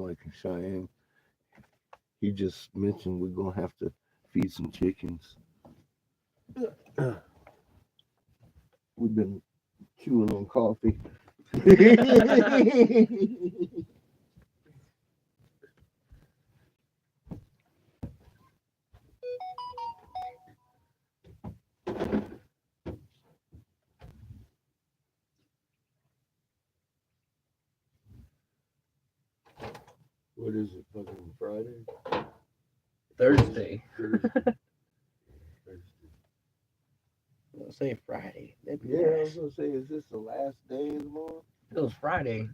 Mike and Cheyenne. He just mentioned we're gonna have to feed some chickens. We've been chewing on coffee. What is it? Fucking Friday? Thursday. Thursday. I'll say Friday. That'd be Yeah, I nice. was gonna say, is this the last day of the month? If it was Friday,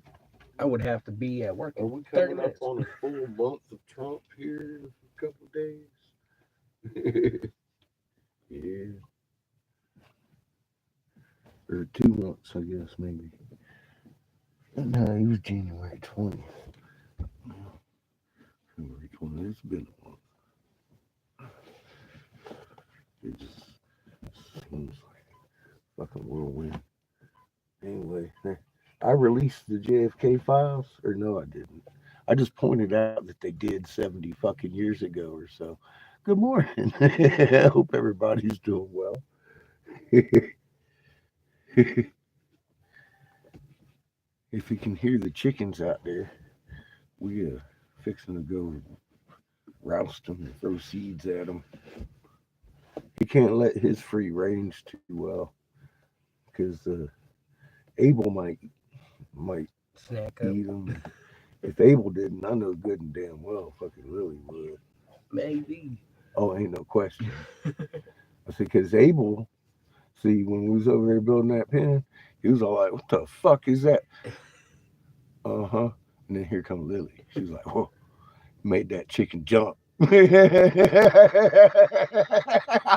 I would have to be at work Are in we 30 coming up minutes. on a full month of Trump here in a couple of days? Yeah, or 2 months, I guess maybe. No, it was January 20th. February 20th. It's been a month. It just seems like a fucking whirlwind. Anyway, I released the JFK files, or no, I didn't. I just pointed out that they did 70 fucking years ago or so. Good morning. I hope everybody's doing well. If you can hear the chickens out there, we fixing to go roust them and throw seeds at them. He can't let his free range too well because Abel might Snack up. eat them. If Abel didn't, I know good and damn well fucking Lily would. Maybe. Oh, ain't no question. I said, because Abel, see, when we was over there building that pen, he was all like, what the fuck is that? Uh-huh. And then here come Lily. She was like, whoa, made that chicken jump. I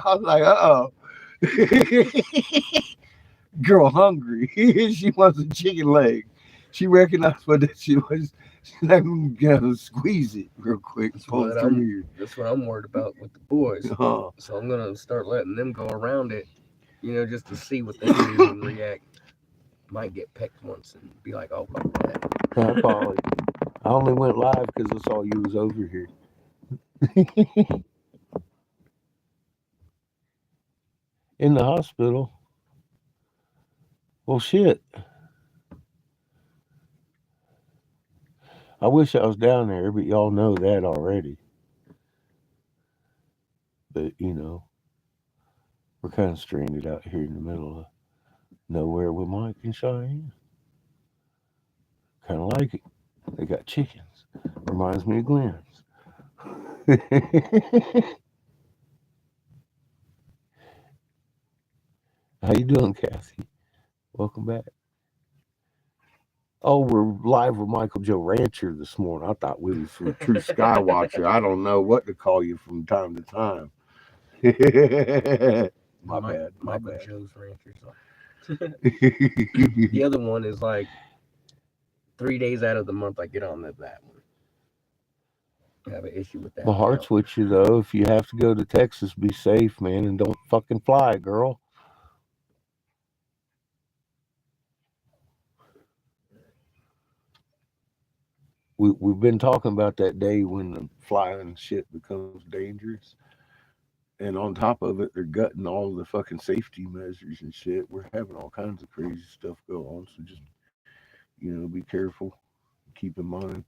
was like, uh-oh. Girl hungry. She wants a chicken leg. She recognized what that she was. She's like, gonna squeeze it real quick, pull it through here. That's what I'm worried about with the boys. Uh, So I'm gonna start letting them go around it, just to see what they do and react. Might get pecked once and be like, oh, fuck that. Polly. I only went live because I saw you was over here. In the hospital. Well, shit. I wish I was down there, but y'all know that already. But, we're kind of stranded out here in the middle of nowhere with Mike and Cheyenne. Kind of like it. They got chickens. Reminds me of Glenn's. How you doing, Kathy? Welcome back. Oh, we're live with Michael Joe Rancher this morning. I thought we was from True Sky Watcher. I don't know what to call you from time to time. My bad. My Michael bad. Joe's Rancher. The other one is like 3 days out of the month I get on that one. I have an issue with that. My heart's with you though. If you have to go to Texas, be safe, man, and don't fucking fly, girl. We've been talking about that day when the flying shit becomes dangerous. And on top of it, they're gutting all the fucking safety measures and shit. We're having all kinds of crazy stuff go on. So just, be careful. Keep in mind,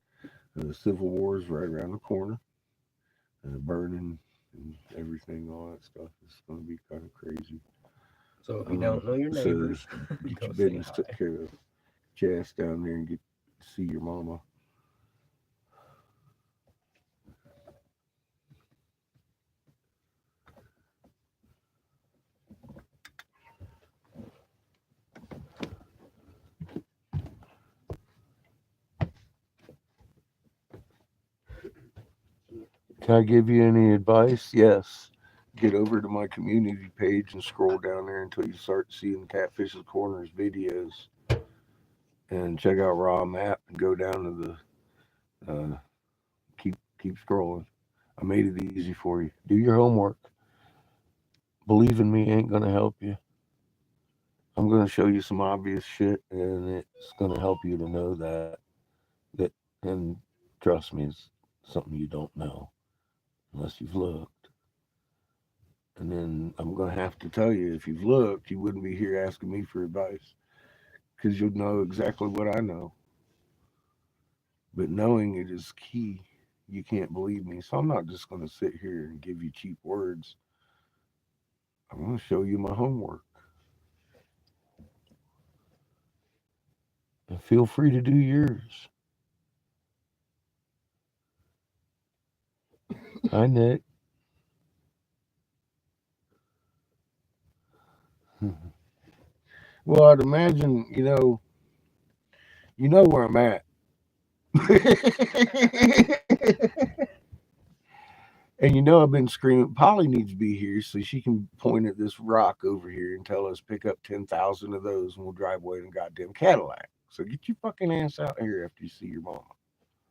the Civil War is right around the corner. Burning and everything, all that stuff is going to be kind of crazy. So if you don't know your neighbors, get go your say business hi. took care of. Jazz down there and get to see your mama. Can I give you any advice? Yes. Get over to my community page and scroll down there until you start seeing Catfish's Corners videos. And check out Raw Map and go down to the keep scrolling. I made it easy for you. Do your homework. Believe in me ain't gonna help you. I'm gonna show you some obvious shit, and it's gonna help you to know that and Trust me, it's something you don't know unless you've looked. And then I'm going to have to tell you, if you've looked, you wouldn't be here asking me for advice because you'll know exactly what I know. But knowing it is key. You can't believe me. So I'm not just going to sit here and give you cheap words. I'm going to show you my homework. And feel free to do yours. Hi, Nick. Well, I'd imagine, you know where I'm at. And I've been screaming. Polly needs to be here so she can point at this rock over here and tell us pick up 10,000 of those and we'll drive away in a goddamn Cadillac. So get your fucking ass out here after you see your mama.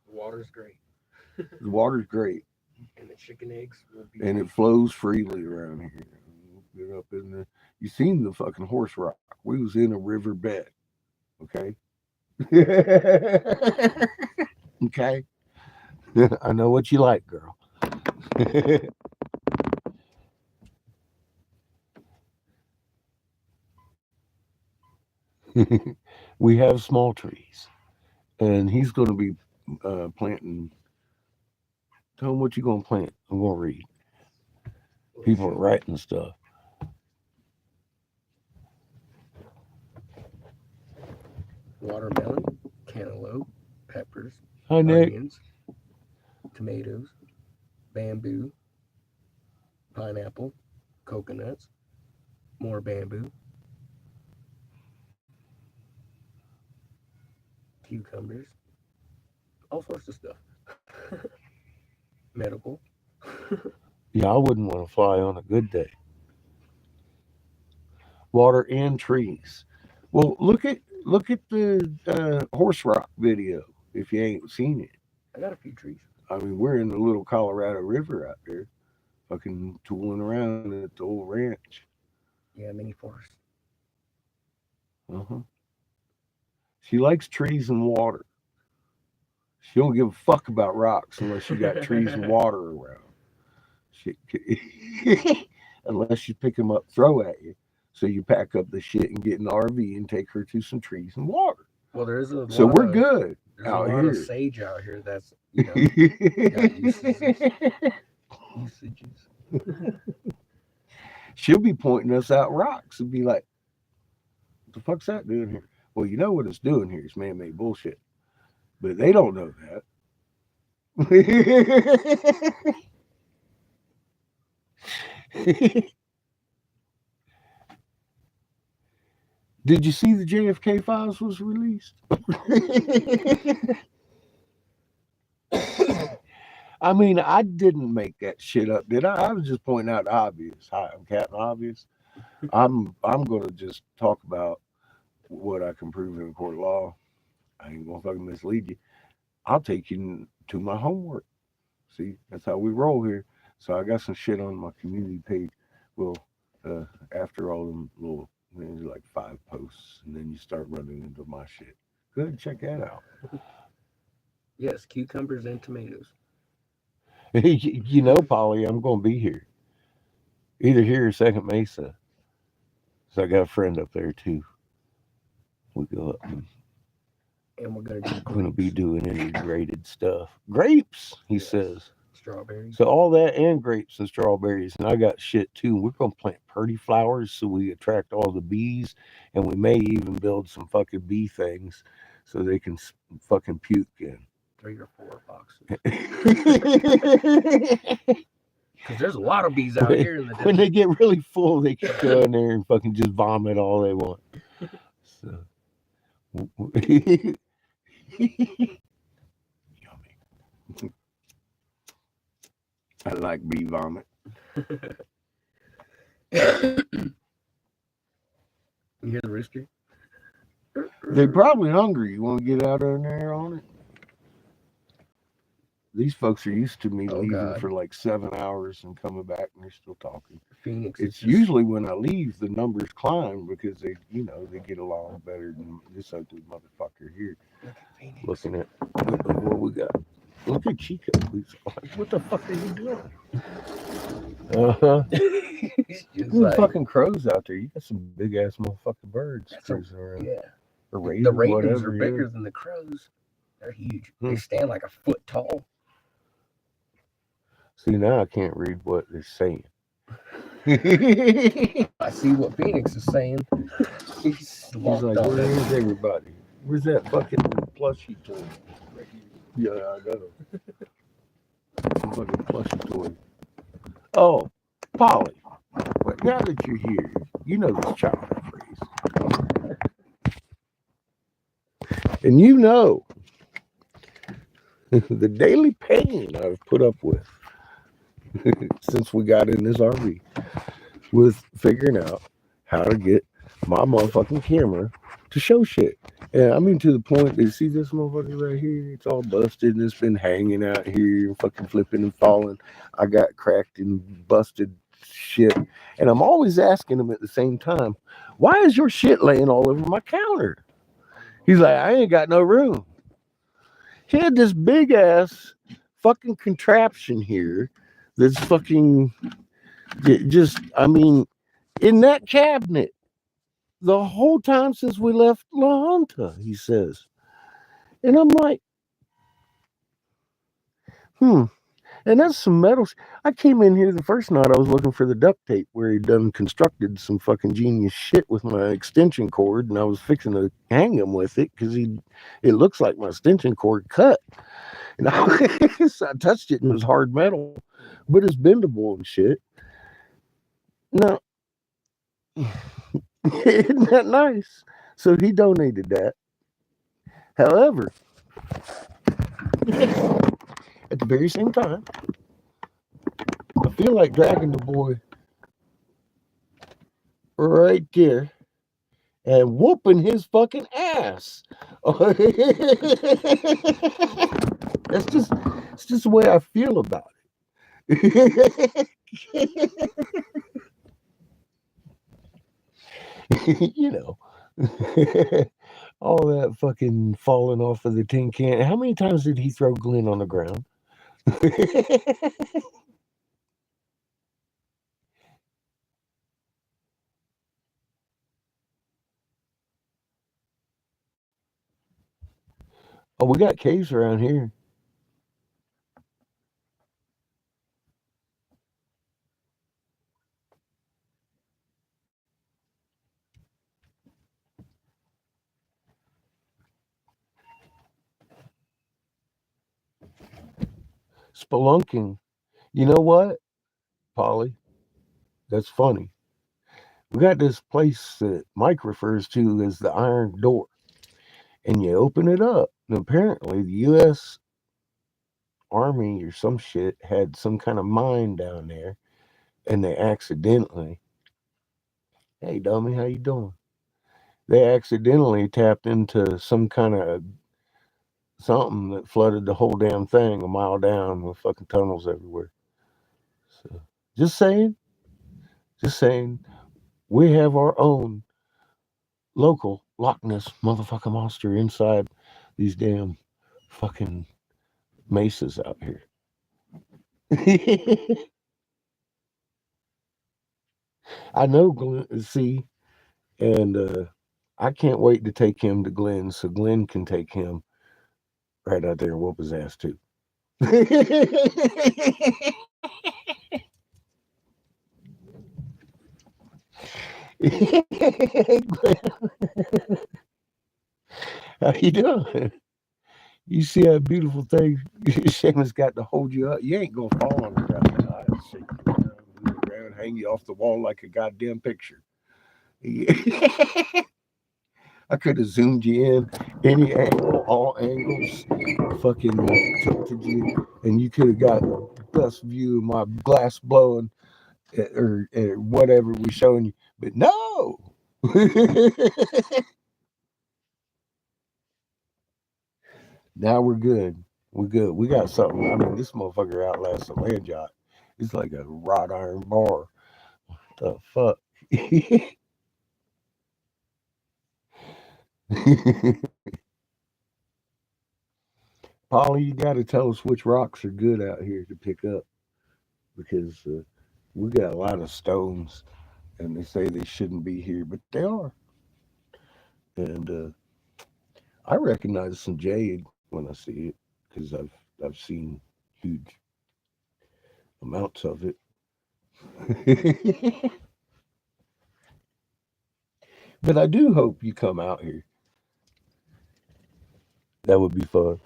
The water's great. The water's great. And the chicken eggs will be. And it flows freely around here. Get up in the. You seen the fucking horse rock? We was in a river bed. Okay. Okay. I know what you like, girl. We have small trees, and he's going to be planting. Tell him what you're going to plant. I'm going to read. People are writing stuff. Watermelon, cantaloupe, peppers, Hi, Nick. onions, tomatoes, bamboo, pineapple, coconuts, more bamboo, cucumbers, all sorts of stuff. Medical. Yeah, I wouldn't want to fly on a good day. Water and trees. Well, look at the horse rock video if you ain't seen it. I got a few trees. I mean, we're in the little Colorado River out there, fucking tooling around at the old ranch. Yeah, mini forest. Uh-huh. She likes trees and water. She don't give a fuck about rocks unless you got trees and water around. She, unless you pick them up, throw at you. So you pack up the shit and get an RV and take her to some trees and water. Well, So we're good There's out a lot here. of sage out here that's got usages. She'll be pointing us out rocks and be like, "What the fuck's that doing here?" Well, you know what it's doing here is man-made bullshit, but they don't know that. Did you see the JFK files was released? I mean, I didn't make that shit up, did I? I was just pointing out the obvious. Hi, I'm Captain Obvious. I'm gonna just talk about what I can prove in a court of law. I ain't gonna fucking mislead you. I'll take you to my homework. See, that's how we roll here. So I got some shit on my community page. Well, after all them little, there's like 5 posts, and then you start running into my shit. Go ahead and check that out. Yes, cucumbers and tomatoes. Polly, I'm gonna be here. Either here or Second Mesa. So I got a friend up there too. We go up And we're gonna do going to be doing integrated stuff. Grapes, he says. Strawberries. So all that and grapes and strawberries, and I got shit too. We're gonna plant pretty flowers so we attract all the bees, and we may even build some fucking bee things so they can fucking puke in. 3 or 4 boxes. Because there's a lot of bees out here in the desert. When they get really full, they can go in there and fucking just vomit all they want. So. Yummy. I like bee vomit. You hear the rooster? They're probably hungry. You want to get out in there on it? These folks are used to me leaving for like 7 hours and coming back, and they're still talking. Phoenix. It's usually when I leave, the numbers climb because they get along better than this ugly motherfucker here. Look at Phoenix. Looking at what we got. look at Chico. He's like, what the fuck are you doing? Uh-huh. It's just There's like fucking crows out there. You got some big ass motherfucking birds that's a cruising around. yeah. Or The ravens, ravens are whatever, yeah. bigger than the crows. They're huge. They Hmm. stand like a foot tall. See, now I can't read what they're saying. He's I see what Phoenix is saying. He's locked like, on where it. is everybody? Where's that fucking plushie toy? Right here. Yeah, I know. Some fucking plushie toy. Oh, Polly. But now that you're here, you know this childhood phrase. And you know the daily pain I've put up with since we got in this RV with figuring out how to get my motherfucking camera to show shit. And I mean, to the point that, see this motherfucker right here? It's all busted and it's been hanging out here, fucking flipping and falling. I got cracked and busted shit. And I'm always asking him at the same time, why is your shit laying all over my counter? He's like, I ain't got no room. He had this big ass fucking contraption here that's fucking just, I mean, in that cabinet the whole time since we left La Junta, he says. And I'm like, hmm. And that's some metal. I came in here the first night. I was looking for the duct tape where he done constructed some fucking genius shit with my extension cord, and I was fixing to hang him with it because it looks like my extension cord cut. And so I touched it and it was hard metal, but it's bendable and shit. Now, isn't that nice? So he donated that. However, at the very same time, I feel like dragging the boy right there and whooping his fucking ass. That's just it's just the way I feel about it. You know. All that fucking falling off of the tin can. How many times did he throw Glenn on the ground? Oh, we got caves around here. Spelunking. You know what, Polly? That's funny. We got this place that Mike refers to as the Iron Door, and you open it up. And apparently, the U.S. Army or some shit had some kind of mine down there, and they accidentally, hey dummy, how you doing? They accidentally tapped into some kind of something that flooded the whole damn thing a mile down with fucking tunnels everywhere. So, just saying, just saying, we have our own local Loch Ness motherfucking monster inside these damn fucking mesas out here. I know Glenn, see, and I can't wait to take him to Glenn so Glenn can take him right out there and whoop his ass too. How you doing? You see that beautiful thing Seamus got to hold you up? You ain't gonna fall on the ground. Man. I shake you around, move you around, hang you off the wall like a goddamn picture. I could have zoomed you in any angle, all angles, fucking tilted you, and you could have got the best view of my glass blowing or whatever we're showing you. But no. Now we're good. We're good. We got something. I mean, this motherfucker outlasts a land yacht. It's like a wrought iron bar. The fuck? Polly, you got to tell us which rocks are good out here to pick up because we got a lot of stones, and they say they shouldn't be here, but they are. And I recognize some jade when I see it because I've seen huge amounts of it. But I do hope you come out here. That would be fun.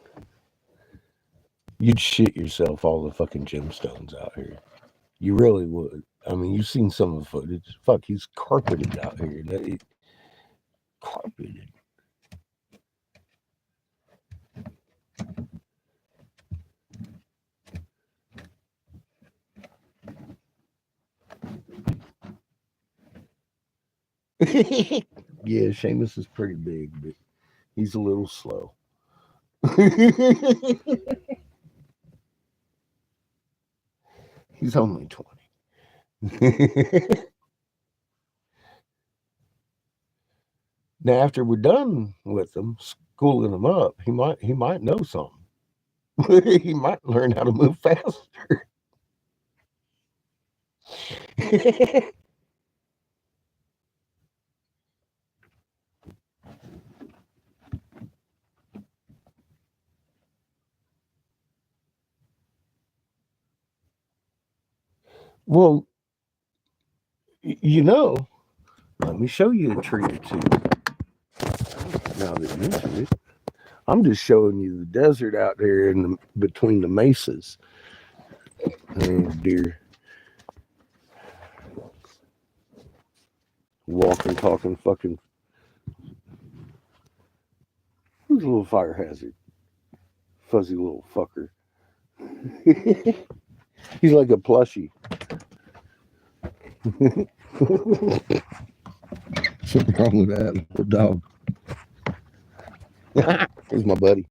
You'd shit yourself all the fucking gemstones out here. You really would. I mean, you've seen some of the footage. Fuck, he's carpeted out here. Carpeted. Yeah, Seamus is pretty big, but he's a little slow. He's only 20. Now, after we're done with him, schooling him up, he might know something. He might learn how to move faster. Well, you know, let me show you a tree or two. Now that you mention it, I'm just showing you the desert out there in between the mesas. Oh dear, walking, talking, fucking. Who's a little fire hazard? Fuzzy little fucker. He's like a plushie. Something wrong with that little dog. There's my buddy.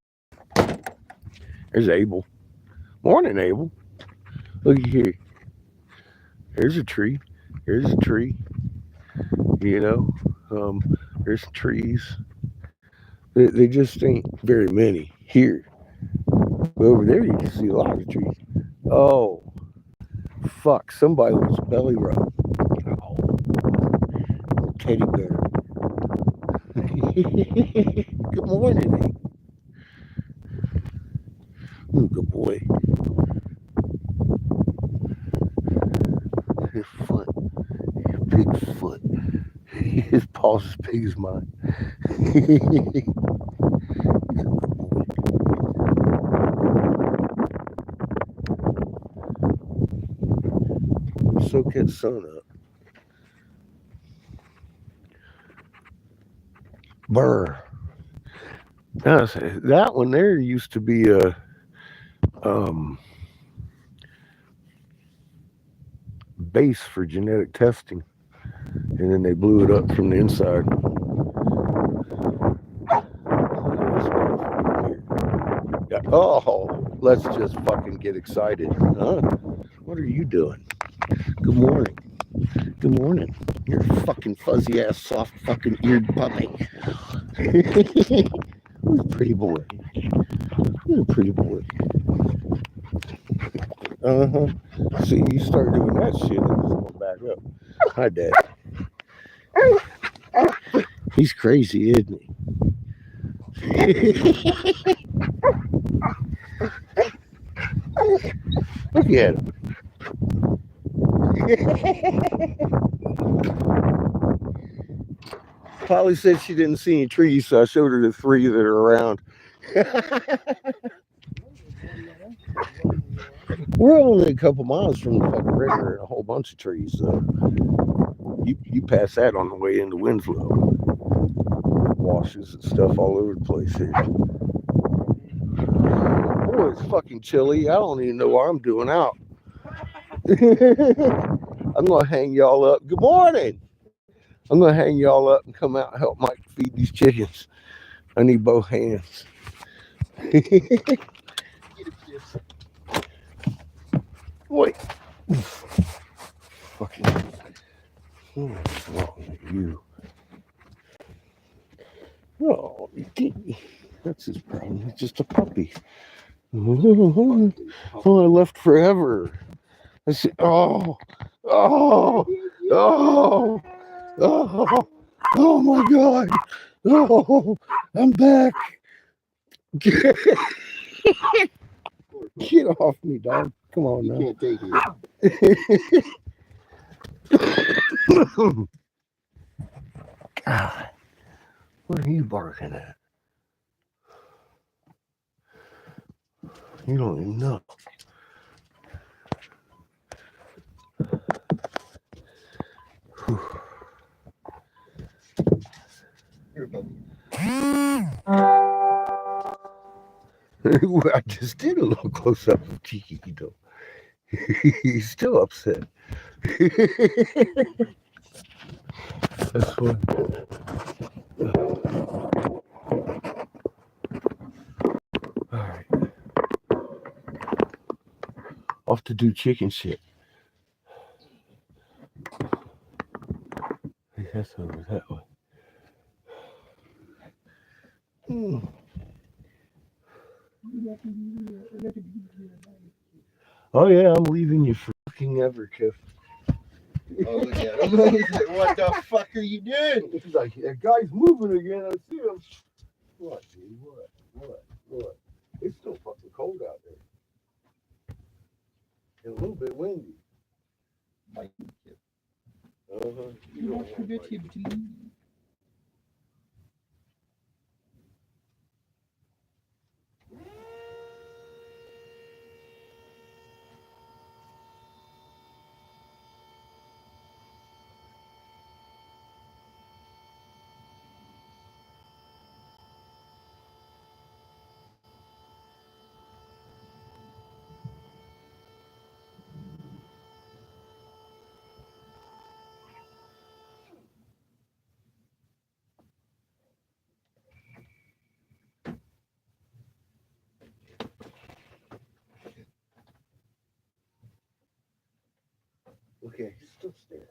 There's Abel. Morning, Abel. Look here. There's a tree. There's a tree. You know, there's trees. They just ain't very many here. But over there, you can see a lot of trees. Oh, fuck. Somebody was belly rub. Oh, teddy bear. Good morning, Abel. Ooh, good boy. His foot. His big foot. His paw's as big as mine. Soak that sun up. Burr. That one there used to be a um, base for genetic testing, and then they blew it up from the inside. Oh, let's just fucking get excited, huh? What are you doing? Good morning. Good morning. You're a fucking fuzzy ass, soft fucking eared puppy. You're a pretty boy. You're a pretty boy. Uh huh. See, you start doing that shit, I'm just going back up. Hi, Dad. He's crazy, isn't he? Look at him. Polly said she didn't see any trees, so I showed her the three that are around. We're only a couple miles from the fucking river and a whole bunch of trees, so you pass that on the way into Winslow. Washes and stuff all over the place here. Boy, it's fucking chilly. I don't even know what I'm doing out. I'm gonna hang y'all up. Good morning. I'm gonna hang y'all up and come out and help Mike feed these chickens. I need both hands. Wait. Fucking. What's wrong with you? Oh, that's his problem. He's just a puppy. Oh, I left forever. I said, oh, oh, oh, oh, oh my God. Oh, I'm back. Get off me, dog. Come on now. You can't take it. God, what are you barking at? You don't even know. Here, buddy. I just did a little close up of Chiquito. He's still upset. That's what. All right. Off to do chicken shit. That's over that way. Oh yeah, I'm leaving you for fucking ever, Kev. Oh, look at him. He's like, what the fuck are you doing? He's like, that guy's moving again. I see him. What, dude? What? It's still fucking cold out there. And a little bit windy. You don't forget him to leave. Okay, he's still staring.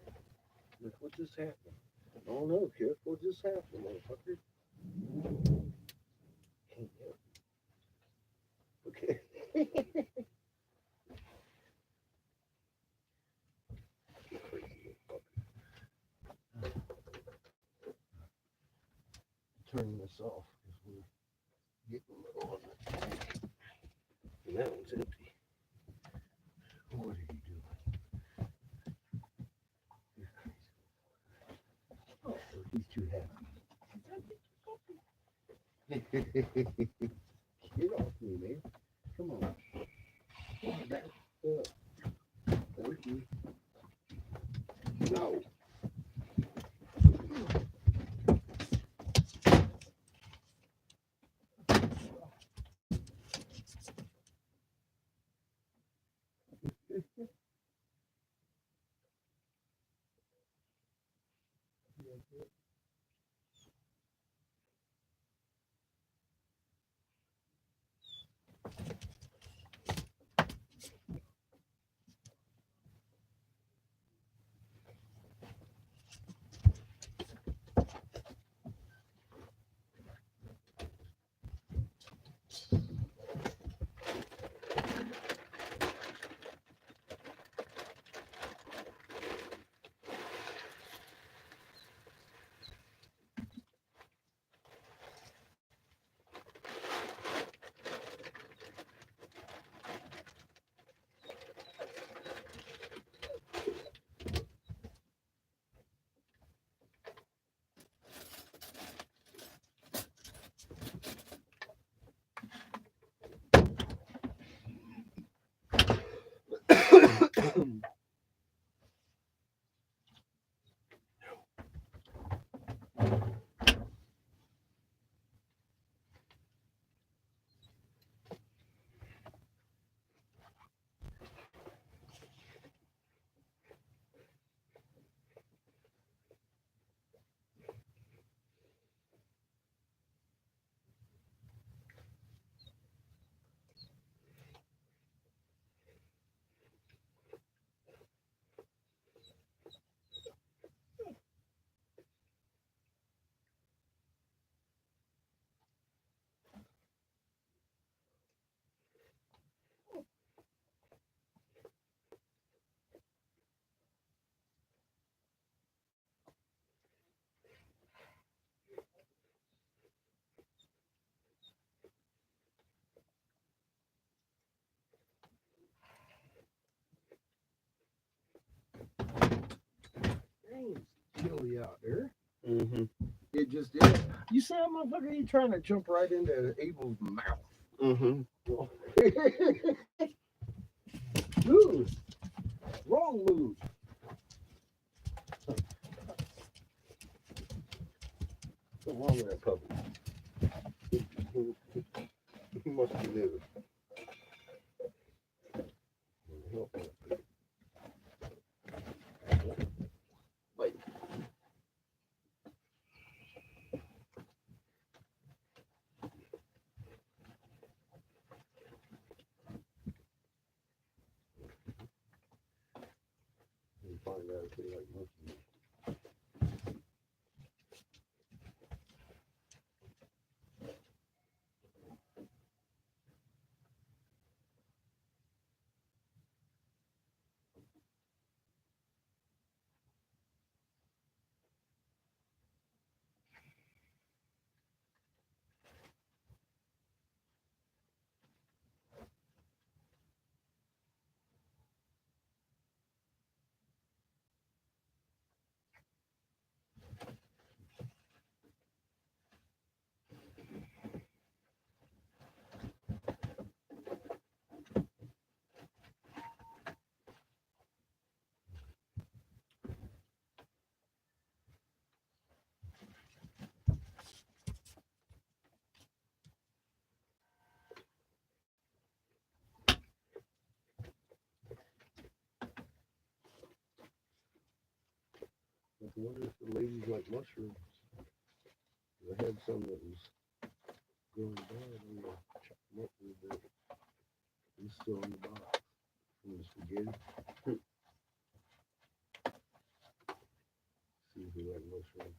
Like, what just happened? I don't know, kid. What just happened, motherfucker? Can't help. Okay. Turning this off because we're getting a little on it. And that one's empty. What are you doing? You're crazy. Oh, he's too happy. Get off me, man. Come on. Back up. Thank you. No. saying it's chilly out there. Mm-hmm. It just is. You see how motherfucker he trying to jump right into Abel's mouth. Mm-hmm. Move. Wrong move. What's wrong with that puppy? He must be living. Help him. Wait. You find out if they like monkeys. I wonder if the ladies like mushrooms. I had some that was going bad. I'm gonna chop them up a little bit. It's still in the box from the spaghetti. See if they like mushrooms.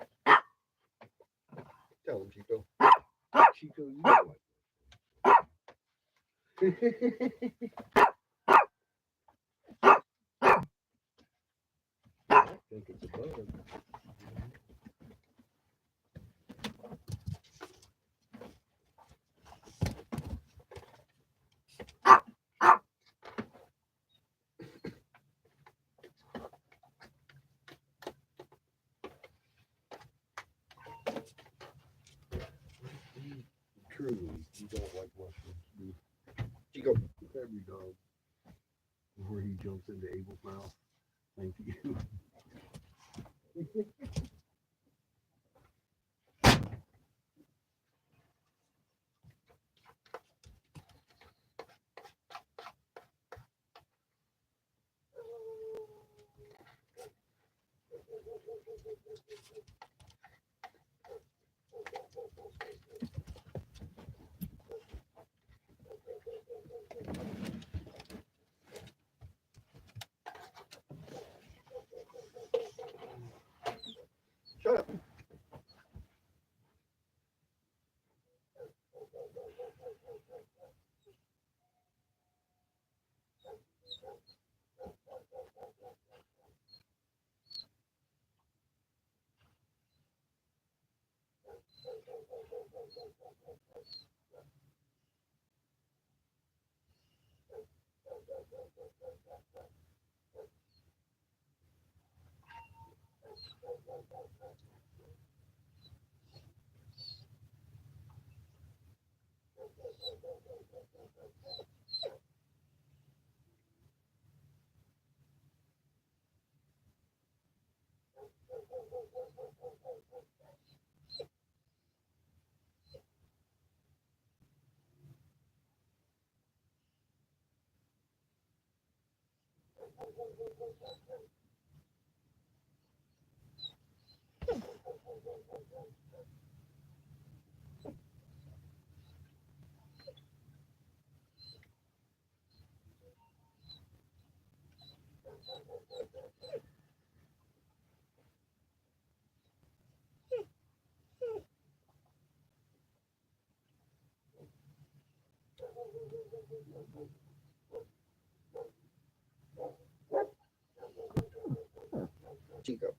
Tell him, Chico. Chico, you don't like I think it's a bug. Truly, you don't like mushrooms, do you? Chico. Grab your dog before he jumps into Abel's mouth. Thank you. Shut up. Chico.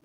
I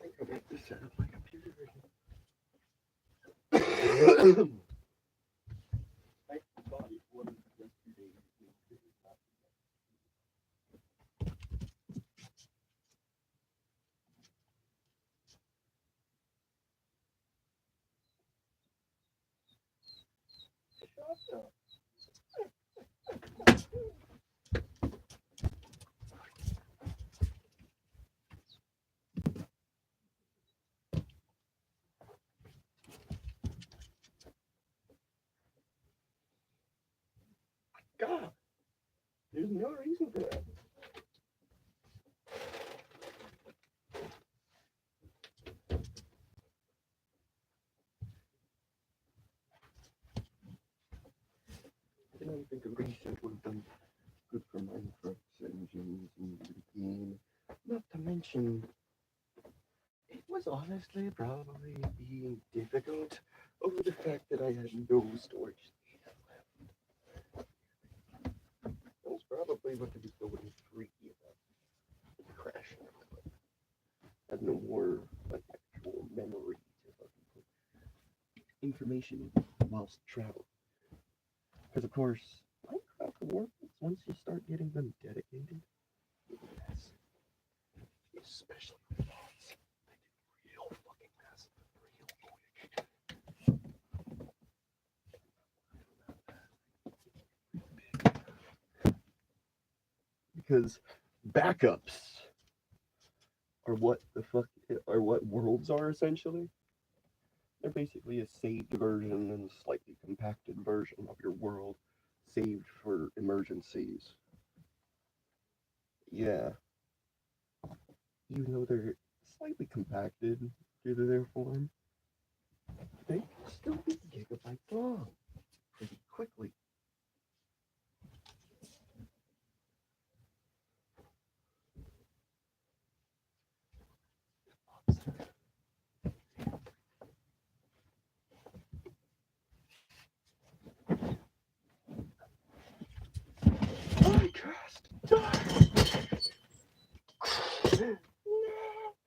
think I got this set up my computer again. I thought it was yesterday. Shut up. God, there's no reason for that. I don't think a reset would have done good for Minecraft's engines and the game. Not to mention, it was honestly probably being difficult over the fact that I had no storage space left. That was probably what it was going freaky about the crash. I had no more like actual memory to fucking put information whilst traveling. Because of course, Minecraft works once you start getting them dedicated. Yes. Especially with mods. They get real fucking massive real quick. Because backups are what the fuck are what worlds are essentially. They're basically a saved version and slightly compacted version of your world saved for emergencies. Yeah. Even though they're slightly compacted, due to their form, they can still be gigabytes long pretty quickly. I cast dark. No,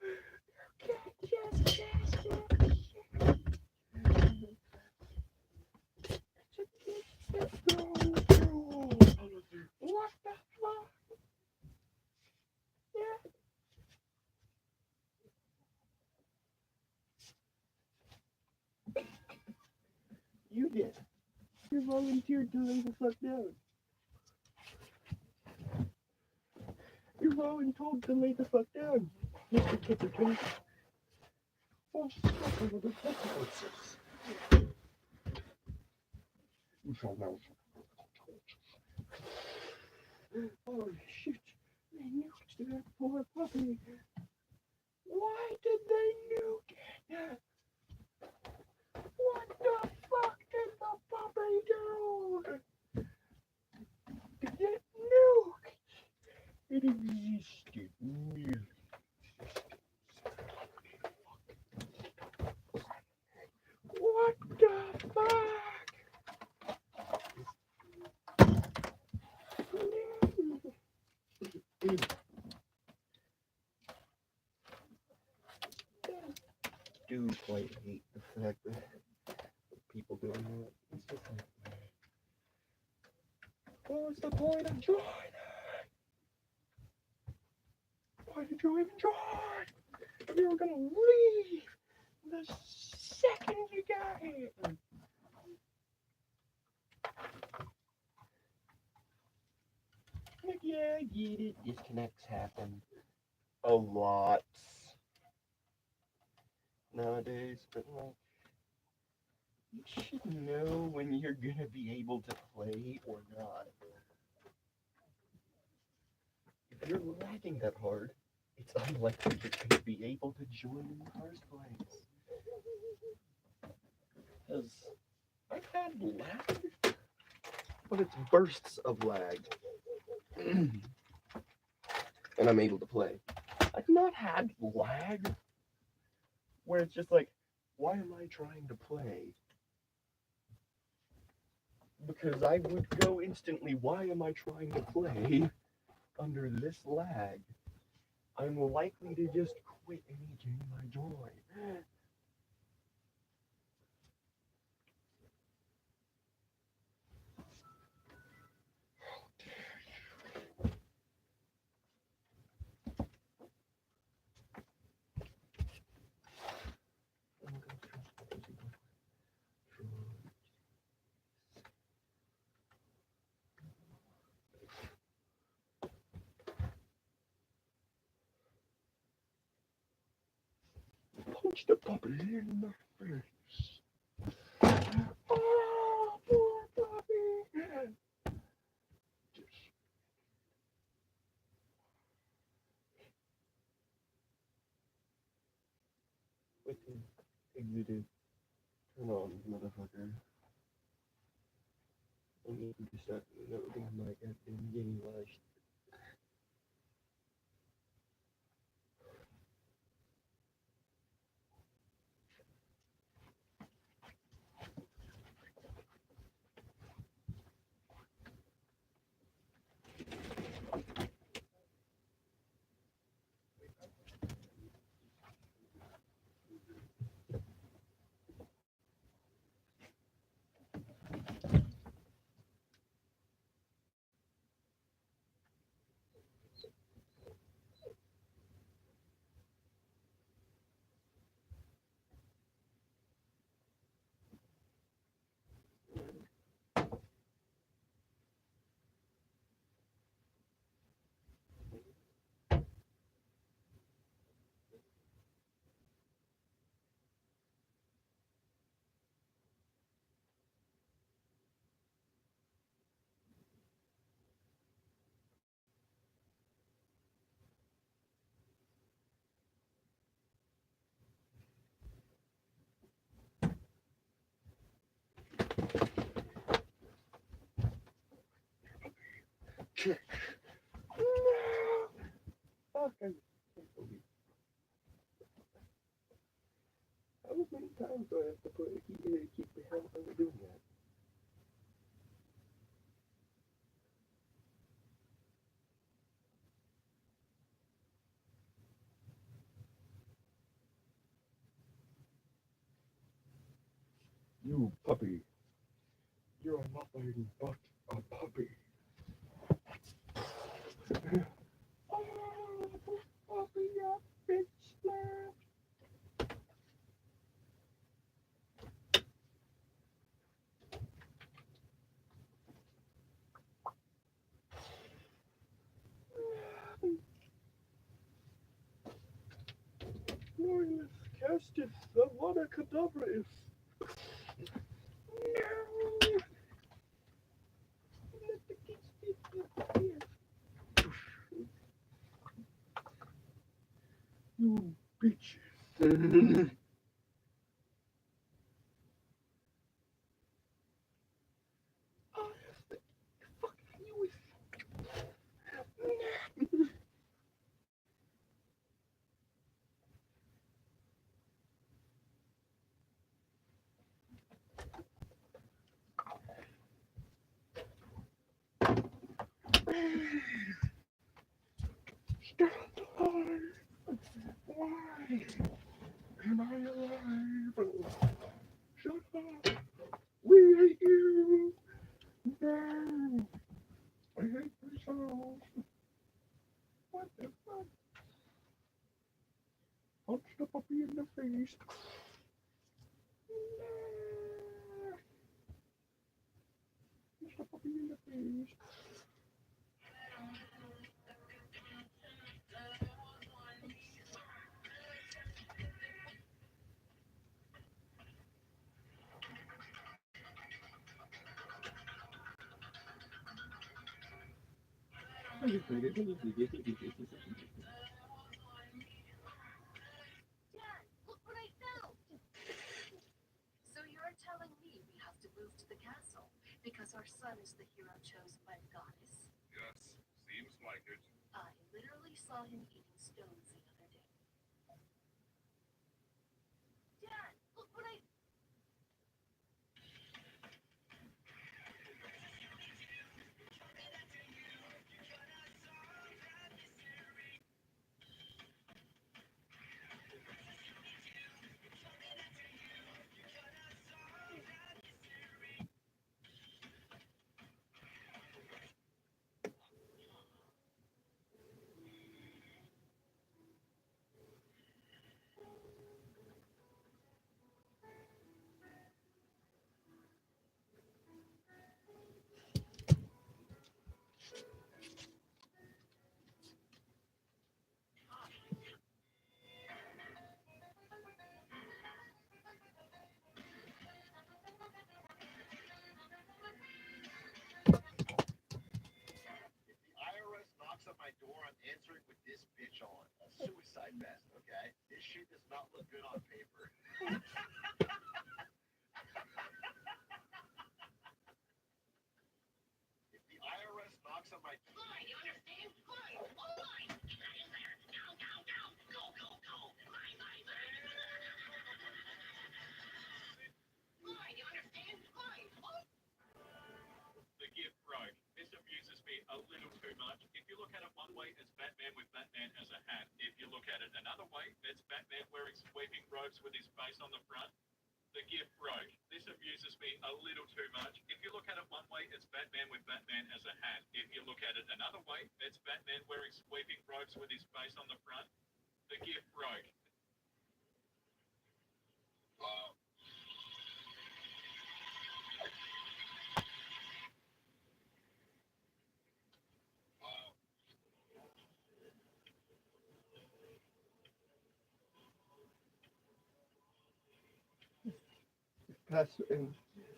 you can't just cast it. What the fuck? Yeah. You did. You volunteered to lay the fuck down. You volunteered to lay the fuck down, Mr. Kipperton. For suffer the consequences. You shall now suffer the consequences. Oh shit. They nuked that poor puppy. Why did they nuke it? What the fuck did the puppy do? Did it nuke? It existed, really. What the fuck? Do quite hate the fact that people doing that. It's just like, what was the point of joining? Why did you even join? You were gonna leave the second you got here. Like, yeah, I get it. Disconnects happen a lot nowadays, but like, you should know when you're gonna be able to play or not. If you're lagging that hard, it's unlikely you're gonna be able to join in the first place. Because I've had lag, but it's bursts of lag. And I'm able to play. I've not had lag where it's just like, why am I trying to play? Because I would go instantly, why am I trying to play under this lag? I'm likely to just quit any game I join. Punch the puppy in the face. Oh, poor puppy. Wait, exited. Turn on, motherfucker. I need to start loading my goddamn game life. chick. No! Fuck, I can't believe. How many times do I have to keep the hell from doing that? You puppy. You're nothing but a puppy. Oh, puppy, you bitch slap. Glorious Castus, the water cadavra. No! Let the kids get here. You bitches. Oh, the fuck you is. Still alive. Why am I alive? Shut up. We hate you. No. I hate myself. What the fuck? Punch the puppy in the face. No. Punch the puppy in the face. Dad, look what I found! So you're telling me we have to move to the castle because our son is the hero chosen by the goddess? Yes, seems like it. I literally saw him eating stones the other day. Dad, look what I... If the IRS knocks on my door, I'm answering with this bitch on. A suicide vest, okay? This shit does not look good on paper. If the IRS knocks on my door, Fine, you understand? Fine, all mine! Get out of there! Now, now, now! Go, go, go! Mine, mine, mine! Fine, you understand? Fine! Oh. the gift broke. This amuses me a little too much. If you look at it one way, it's Batman with Batman as a hat. If you look at it another way, it's Batman wearing sweeping robes with his face on the front. The gift broke. This amuses me a little too much. If you look at it one way, it's Batman with Batman as a hat. If you look at it another way, it's Batman wearing sweeping robes with his face on the front. The gift broke.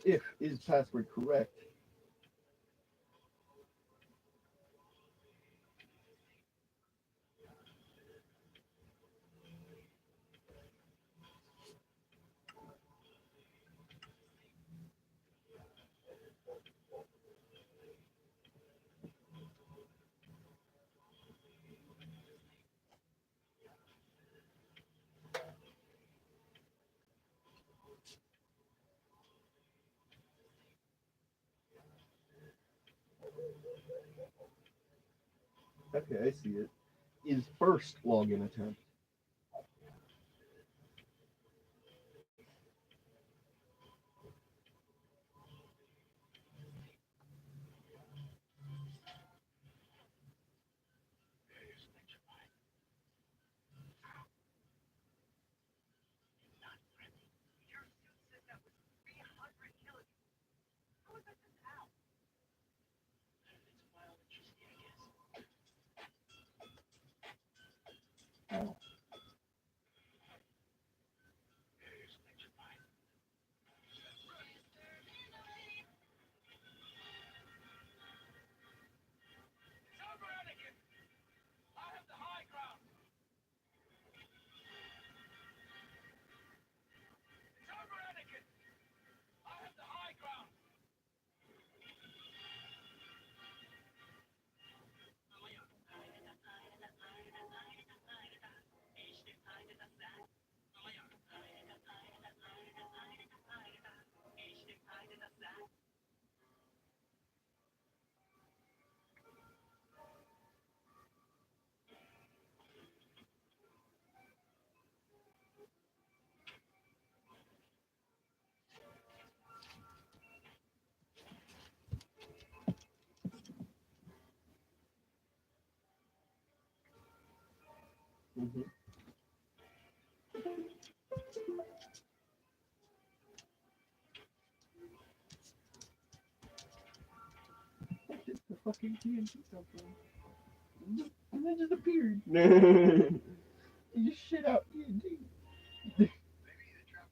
If is password correct? Okay, I see it. Is first login attempt. Your suit said that was 300 kilograms. How is that just out? It's biology, I guess. Oh. It's over, Anakin! I have the high ground! It's over, Anakin! I have the high ground! Mm-hmm. Just the fucking TNT come from? And then just appeared. You just shit out TNT. Maybe the trap.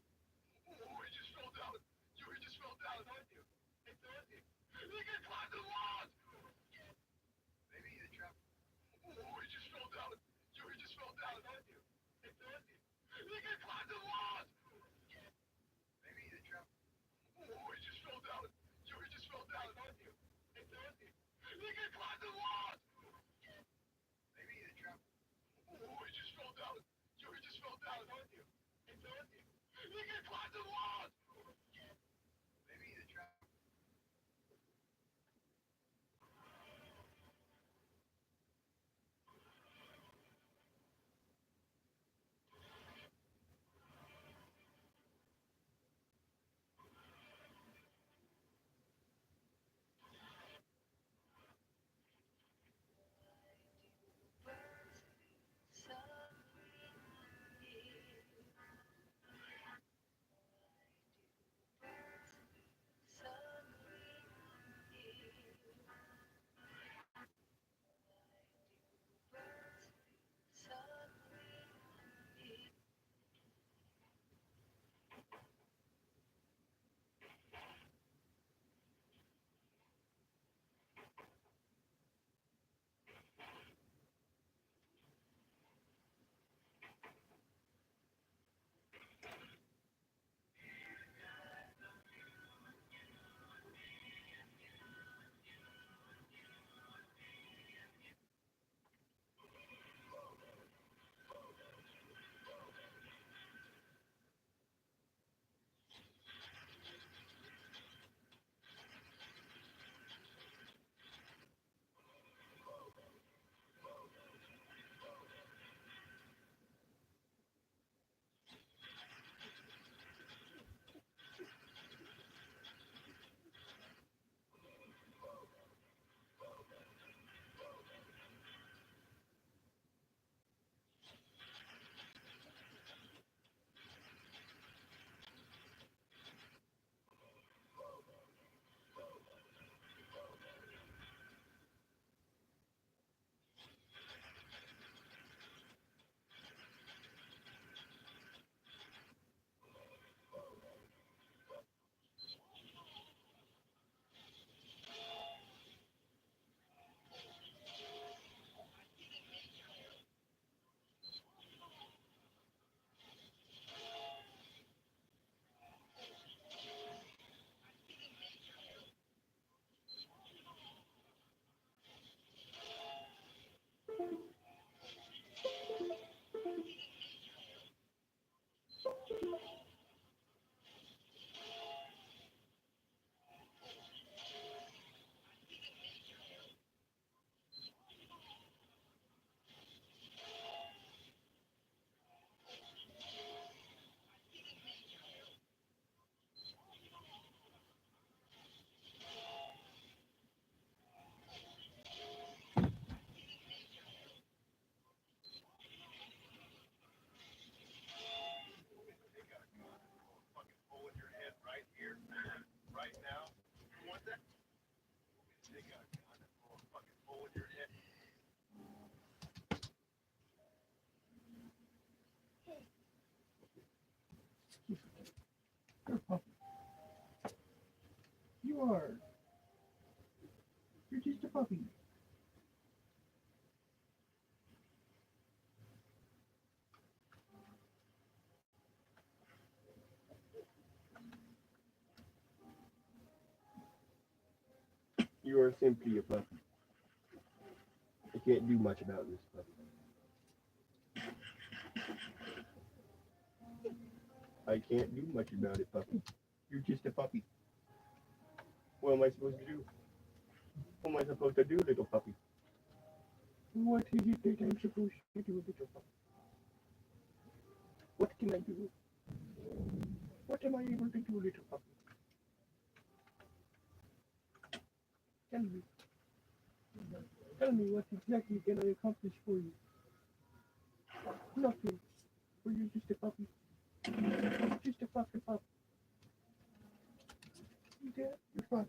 Oh, he just fell down. You just fell down, aren't you? It's earthy. He can climb the walls! Maybe the trap. Oh, he just fell down. You just fell down, aren't you? It's earthy. He can climb the walls! Maybe the trap. Oh, he just fell down. You just fell down, aren't you? It's earthy. He can climb the walls! Maybe the trap. Oh, he just fell down. You just fell down, aren't you? It's earthy. He can climb the walls! Maybe the trap. puppy. You are simply a puppy. I can't do much about this puppy. I can't do much about it, puppy. You're just a puppy. What am I supposed to do? What am I supposed to do, little puppy? What is it that I'm supposed to do, little puppy? What can I do? What am I able to do, little puppy? Tell me. Tell me what exactly can I accomplish for you? Nothing. For you just a puppy. Just a fucking puppy. Yeah, you're fine.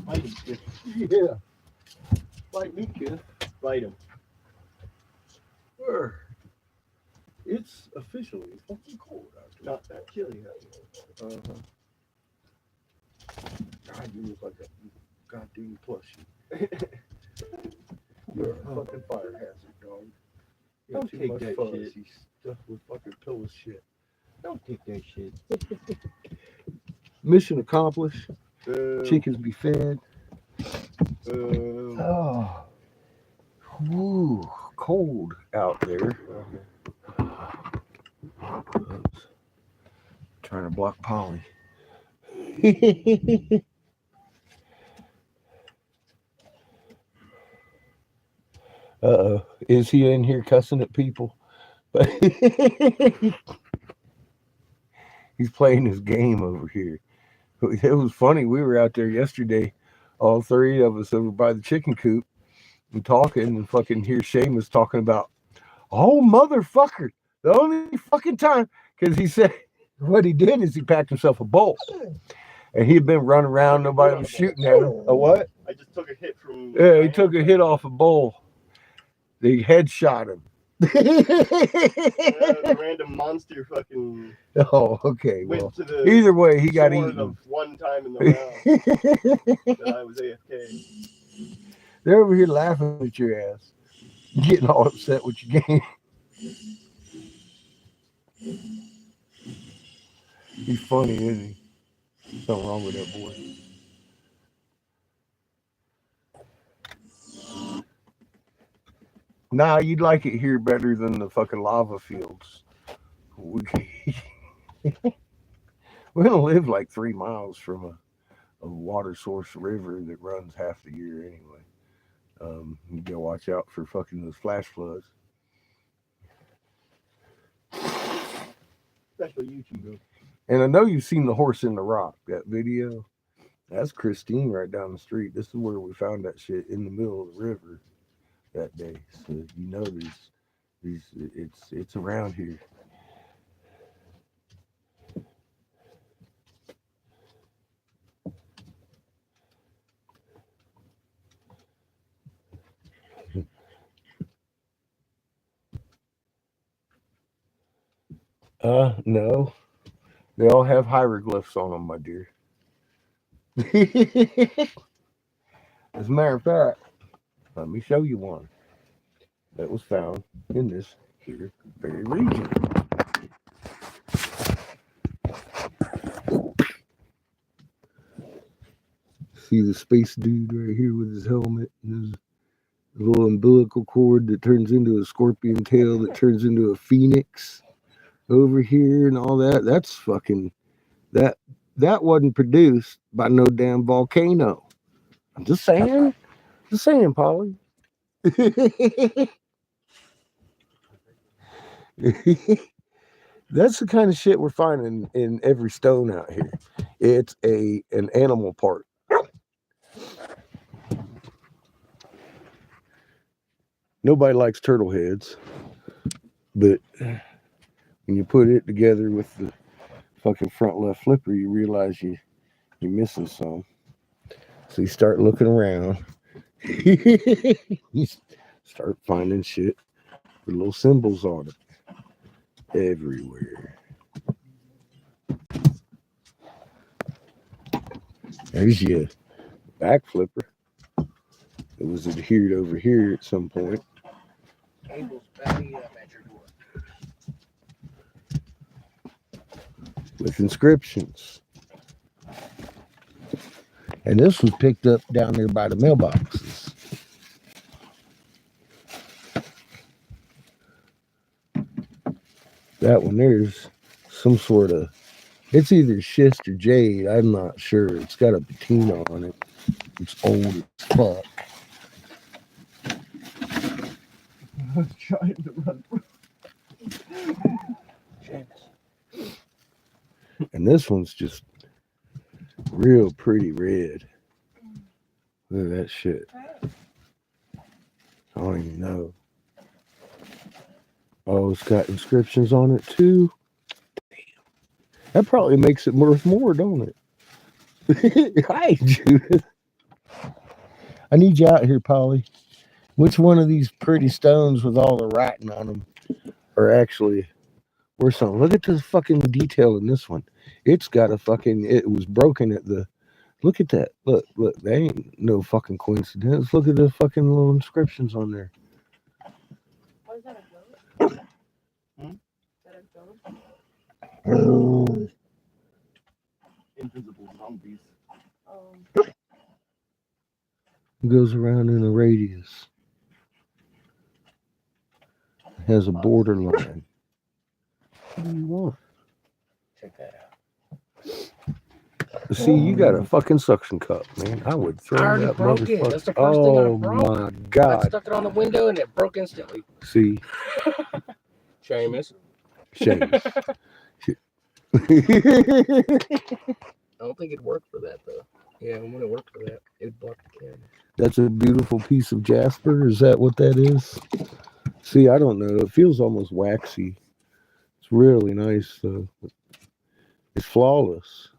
Fight him, kid. Yeah. Fight me, kid. Fight him. Where? It's officially fucking cold out there. Not that chilly, huh? Uh-huh. God, you look like a goddamn plushie. You're a fucking fire hazard, dog. You got Don't too take much that fuzz. shit. He's stuffed with fucking pillow shit. Don't take that shit. Mission accomplished. Uh, Chickens be fed. uh, Oh. Woo. Cold out there. Oops. Trying to block Polly. Uh-oh. Is he in here cussing at people? But he's playing his game over here. It was funny. We were out there yesterday, all three of us over by the chicken coop and talking, and fucking hear Seamus talking about, oh, motherfucker, the only fucking time, because he said what he did is he packed himself a bowl. And he had been running around, nobody was shooting at him. A what? I just took a hit from. Yeah, he took a hit off a bowl. They headshot him. The random monster fucking Oh, okay. Well, went to the either way, he got sword eaten. of one time in the round that I was AFK. They're over here laughing at your ass, getting all upset with your game. He's funny, isn't he? Something wrong with that boy. Nah, you'd like it here better than the fucking lava fields. We're gonna live like 3 miles from a water source river that runs half the year anyway. You gotta watch out for fucking those flash floods. That's what YouTube do. And I know you've seen the horse in the rock, that video. That's Christine right down the street. This is where we found that shit in the middle of the river that day. So you know these it's around here. No. They all have hieroglyphs on them, my dear. As a matter of fact, let me show you one that was found in this here very region. See the space dude right here with his helmet and his little umbilical cord that turns into a scorpion tail that turns into a phoenix over here and all that. That's fucking that wasn't produced by no damn volcano. I'm just saying. Just saying, Polly. That's the kind of shit we're finding in every stone out here. It's an animal part. Nobody likes turtle heads, but when you put it together with the fucking front left flipper, you realize you're missing some. So you start looking around. You start finding shit with little symbols on it everywhere. There's your back flipper. It was adhered over here at some point. Cable's belly up at your door. With inscriptions. And this was picked up down there by the mailboxes. That one there's some sort of, it's either schist or jade, I'm not sure. It's got a patina on it. It's old as fuck. I was trying to run. And this one's just real pretty red. Look at that shit. I don't even know. Oh, it's got inscriptions on it too. Damn. That probably makes it worth more, don't it? Hi, Judith. I need you out here, Polly. Which one of these pretty stones with all the writing on them are actually worth something? Look at the fucking detail in this one. It's got a fucking, it was broken at the, look at that. Look, that ain't no fucking coincidence. Look at the fucking little inscriptions on there. What is that, a goat? Hmm? Is that a goat? Invisible zombies. It goes around in a radius. It has a borderline. What do you want? Check that See, you got a fucking suction cup, man. I would throw I already that broke it. motherfucker. That's the first thing I Oh broke. my I god. stuck it on the window and it broke instantly. See, Seamus. Shane. I don't think it worked for that though. Yeah, when it worked for that, it blocked the camera. That's a beautiful piece of jasper. Is that what that is? See, I don't know. It feels almost waxy. It's really nice though. It's flawless.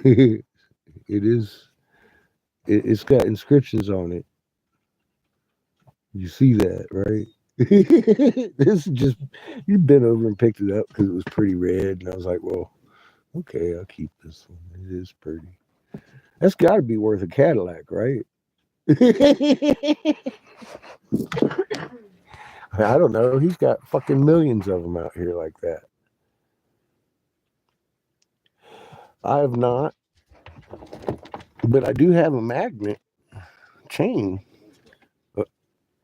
It is. It's got inscriptions on it. You see that, right? This is just, you bent over and picked it up because it was pretty red, and I was like, well, okay, I'll keep this one. It is pretty. That's got to be worth a Cadillac, right? I don't know. He's got fucking millions of them out here like that. I have not, but I do have a magnet chain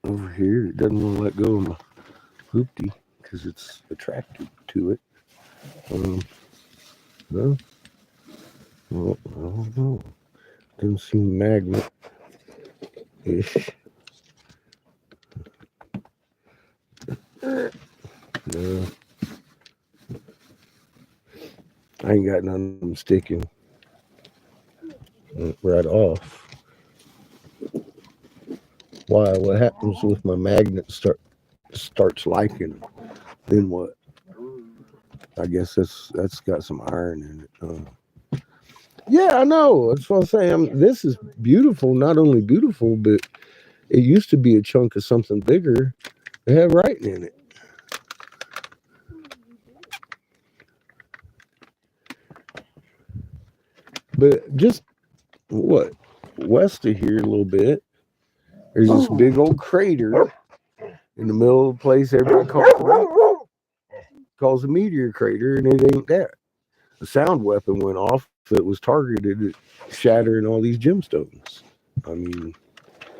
over here. It doesn't want to let go of my hoopty because it's attracted to it. No, well, I don't know. Doesn't seem magnet-ish. No. I ain't got none of them sticking right off. Why? What happens with my magnet starts liking them? Then what? I guess that's got some iron in it. Yeah, I know. That's what I'm saying. This is beautiful. Not only beautiful, but it used to be a chunk of something bigger. It had writing in it. But just what west of here a little bit, there's this big old crater in the middle of the place everybody calls a meteor crater, and it ain't that. A sound weapon went off that was targeted at shattering all these gemstones. I mean,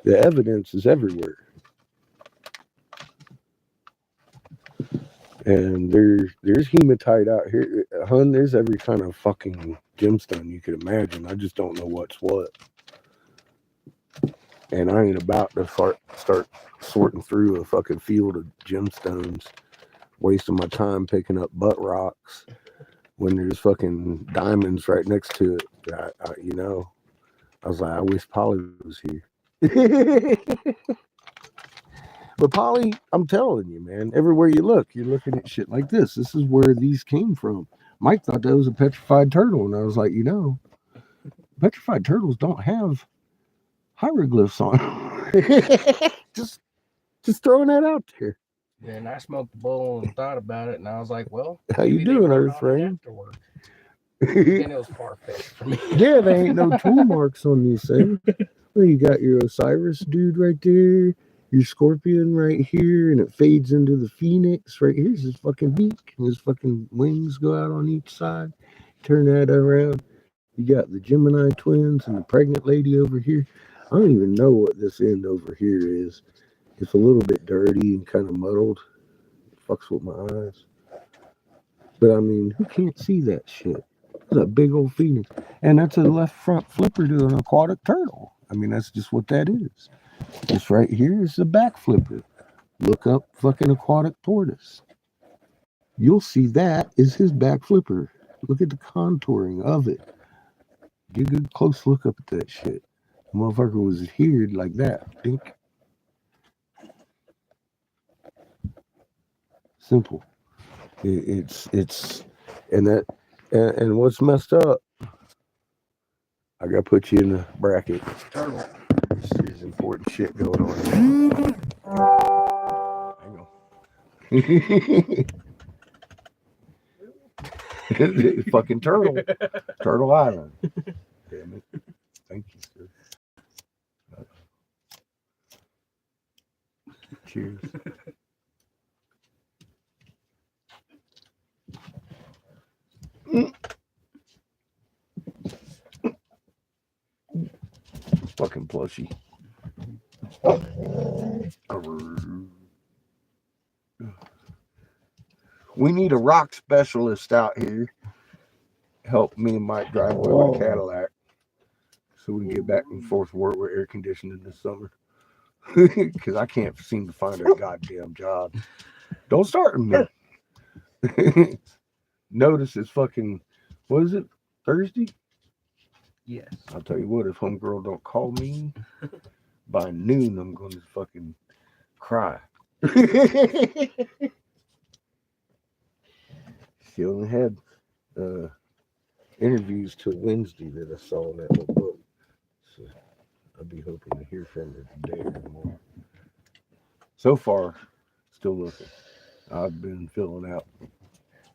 the evidence is everywhere. And there's hematite out here. Hun, there's every kind of fucking gemstone you could imagine. I just don't know what's what. And I ain't about to start sorting through a fucking field of gemstones, wasting my time picking up butt rocks when there's fucking diamonds right next to it. I was like, I wish Polly was here. But Polly, I'm telling you, man, everywhere you look, you're looking at shit like this. This is where these came from. Mike thought that was a petrified turtle, and I was like, petrified turtles don't have hieroglyphs on them. just throwing that out there. And I smoked the bowl and thought about it, and I was like, well, How you maybe they doing, wrote Earth on it Rain? afterward. Again, it was far fetched for me. Yeah, there ain't no tool marks on these things. Well, you got your Osiris dude right there, your scorpion right here, and it fades into the phoenix right here's his fucking beak, and his fucking wings go out on each side. Turn that around. You got the Gemini twins and the pregnant lady over here. I don't even know what this end over here is. It's a little bit dirty and kind of muddled. It fucks with my eyes. But I mean, who can't see that shit? That's a big old phoenix. And that's a left front flipper to an aquatic turtle. I mean, that's just what that is. This right here is the back flipper. Look up fucking aquatic tortoise. You'll see that is his back flipper. Look at the contouring of it. Get a good close look up at that shit. The motherfucker was adhered like that. Dink. Simple. It's and that and what's messed up, I gotta put you in the bracket. Turtle. There's important shit going on here. Hang on. Fucking Turtle Island. Damn it. Thank you, sir. Cheers. Fucking plushie. We need a rock specialist out here. Help me and Mike drive away my Cadillac so we can get back and forth to work with air conditioning this summer. Because I can't seem to find a goddamn job. Don't start with me. Notice it's fucking, what is it, Thursday? Yes. I'll tell you what, if homegirl don't call me by noon, I'm going to fucking cry. She only had interviews till Wednesday that I saw in that little book. So I'll be hoping to hear from her today or tomorrow. So far, still looking. I've been filling out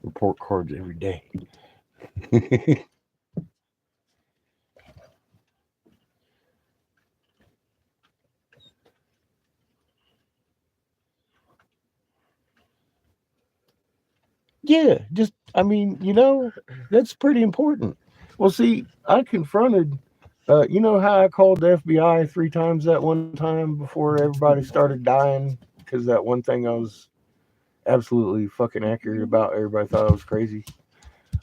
report cards every day. Yeah, just, I mean, that's pretty important. Well, see, I confronted, you know how I called the FBI 3 times that one time before everybody started dying because that one thing I was absolutely fucking accurate about, everybody thought I was crazy.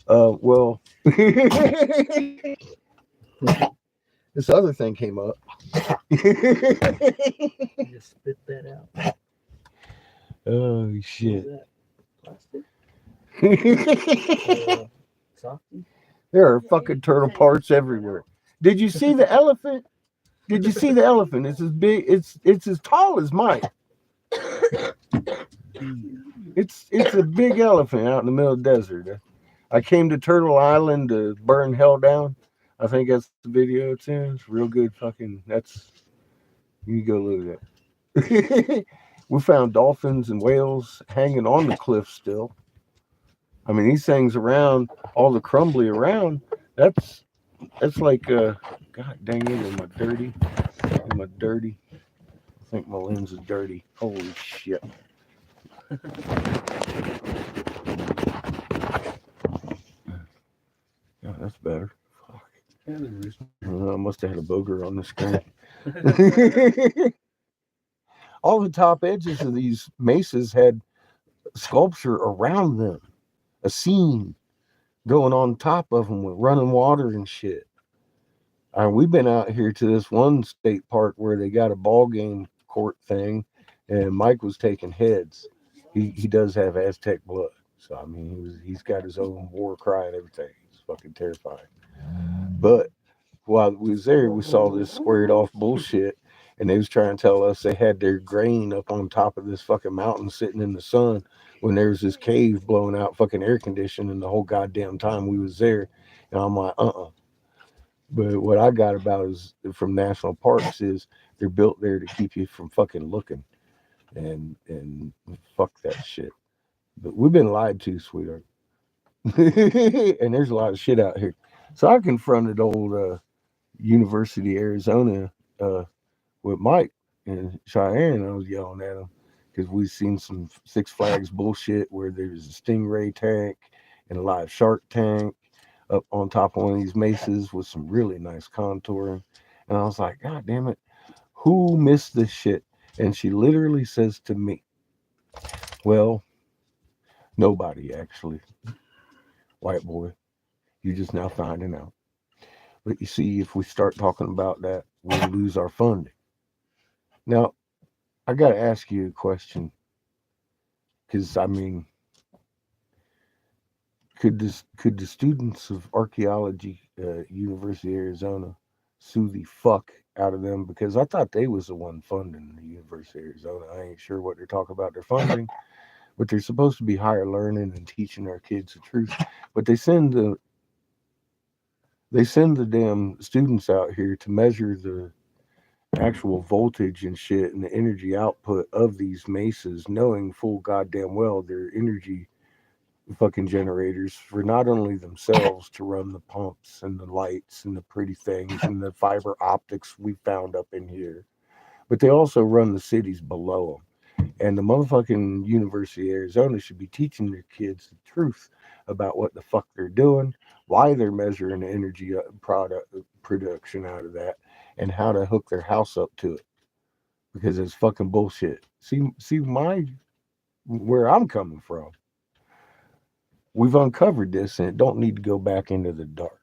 Well, this other thing came up. Just spit that out. Oh, shit. Plastic? Softy? There are fucking turtle parts everywhere. Did you see the elephant? Did you see the elephant? It's as big. It's as tall as Mike. It's a big elephant out in the middle of the desert. I came to Turtle Island to burn hell down. I think that's the video it's in. It's real good. Fucking that's. You go look at that. We found dolphins and whales hanging on the cliff still. I mean, these things around, all the crumbly around. That's like God dang it, am I dirty? Am I dirty? I think my lens is dirty. Holy shit. Yeah, that's better. Fuck. I must have had a booger on the screen. All the top edges of these mesas had sculpture around them, a scene going on top of them with running water and shit. We've been out here to this one state park where they got a ball game court thing, and Mike was taking heads. He does have Aztec blood, so I mean he's got his own war cry and everything. It's fucking terrifying. But while we was there, we saw this squared off bullshit, and they was trying to tell us they had their grain up on top of this fucking mountain sitting in the sun when there was this cave blowing out fucking air conditioning the whole goddamn time we was there. And I'm like, But what I got about is from national parks is they're built there to keep you from fucking looking, and fuck that shit. But we've been lied to, sweetheart. And there's a lot of shit out here. So I confronted old University of Arizona uh, with Mike and Cheyenne. I was yelling at him because we seen some Six Flags bullshit where there's a stingray tank and a live shark tank up on top of one of these mesas with some really nice contouring. And I was like, God damn it, who missed this shit? And she literally says to me, well, nobody actually, white boy. You're just now finding out. But you see, if we start talking about that, we'll lose our funding. Now, I got to ask you a question because I mean, could the students of archaeology, University of Arizona, sue the fuck out of them? Because I thought they was the one funding the University of Arizona. I ain't sure what they're talking about their funding, but they're supposed to be higher learning and teaching our kids the truth. But they send the damn students out here to measure the actual voltage and shit and the energy output of these mesas, knowing full goddamn well their energy fucking generators for not only themselves to run the pumps and the lights and the pretty things and the fiber optics we found up in here, but they also run the cities below them. And the motherfucking University of Arizona should be teaching their kids the truth about what the fuck they're doing, why they're measuring the energy product production out of that, and how to hook their house up to it because it's fucking bullshit. See my where I'm coming from. We've uncovered this and it don't need to go back into the dark.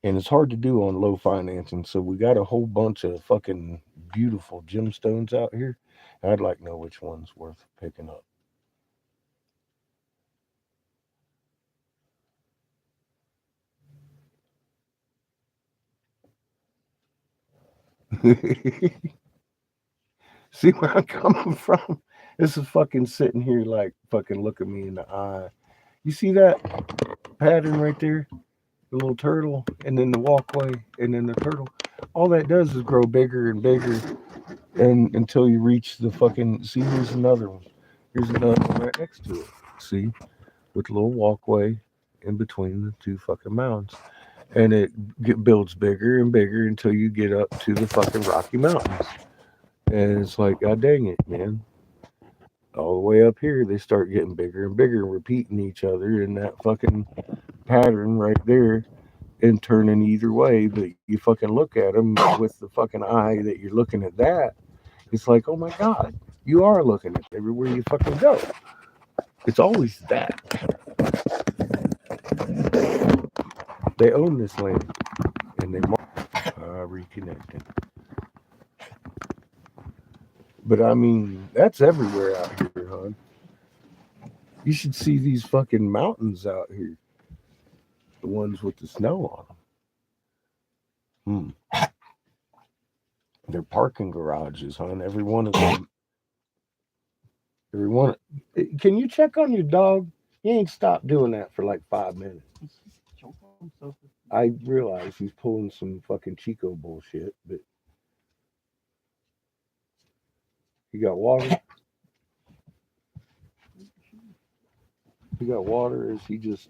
And it's hard to do on low financing, so we got a whole bunch of fucking beautiful gemstones out here. I'd like to know which one's worth picking up. See where I'm coming from? This is fucking sitting here like fucking looking me in the eye. You see that pattern right there? The little turtle, and then the walkway, and then the turtle. All that does is grow bigger and bigger, and until you reach the fucking. See, here's another one. Here's another one right next to it. See, with a little walkway in between the two fucking mounds, and builds bigger and bigger until you get up to the fucking Rocky Mountains. And it's like, God dang it, man. All the way up here, they start getting bigger and bigger, repeating each other in that fucking pattern right there and turning either way. But you fucking look at them with the fucking eye that you're looking at that. It's like, oh my God, you are looking at everywhere you fucking go. It's always that. They own this land and they reconnecting. But I mean, that's everywhere out here, hon. You should see these fucking mountains out here, the ones with the snow on them. They're parking garages, hon. Every one of them. Every one. Can you check on your dog? He ain't stopped doing that for like 5 minutes. I realize he's pulling some fucking Chico bullshit, but he got water. He got water. Is he just?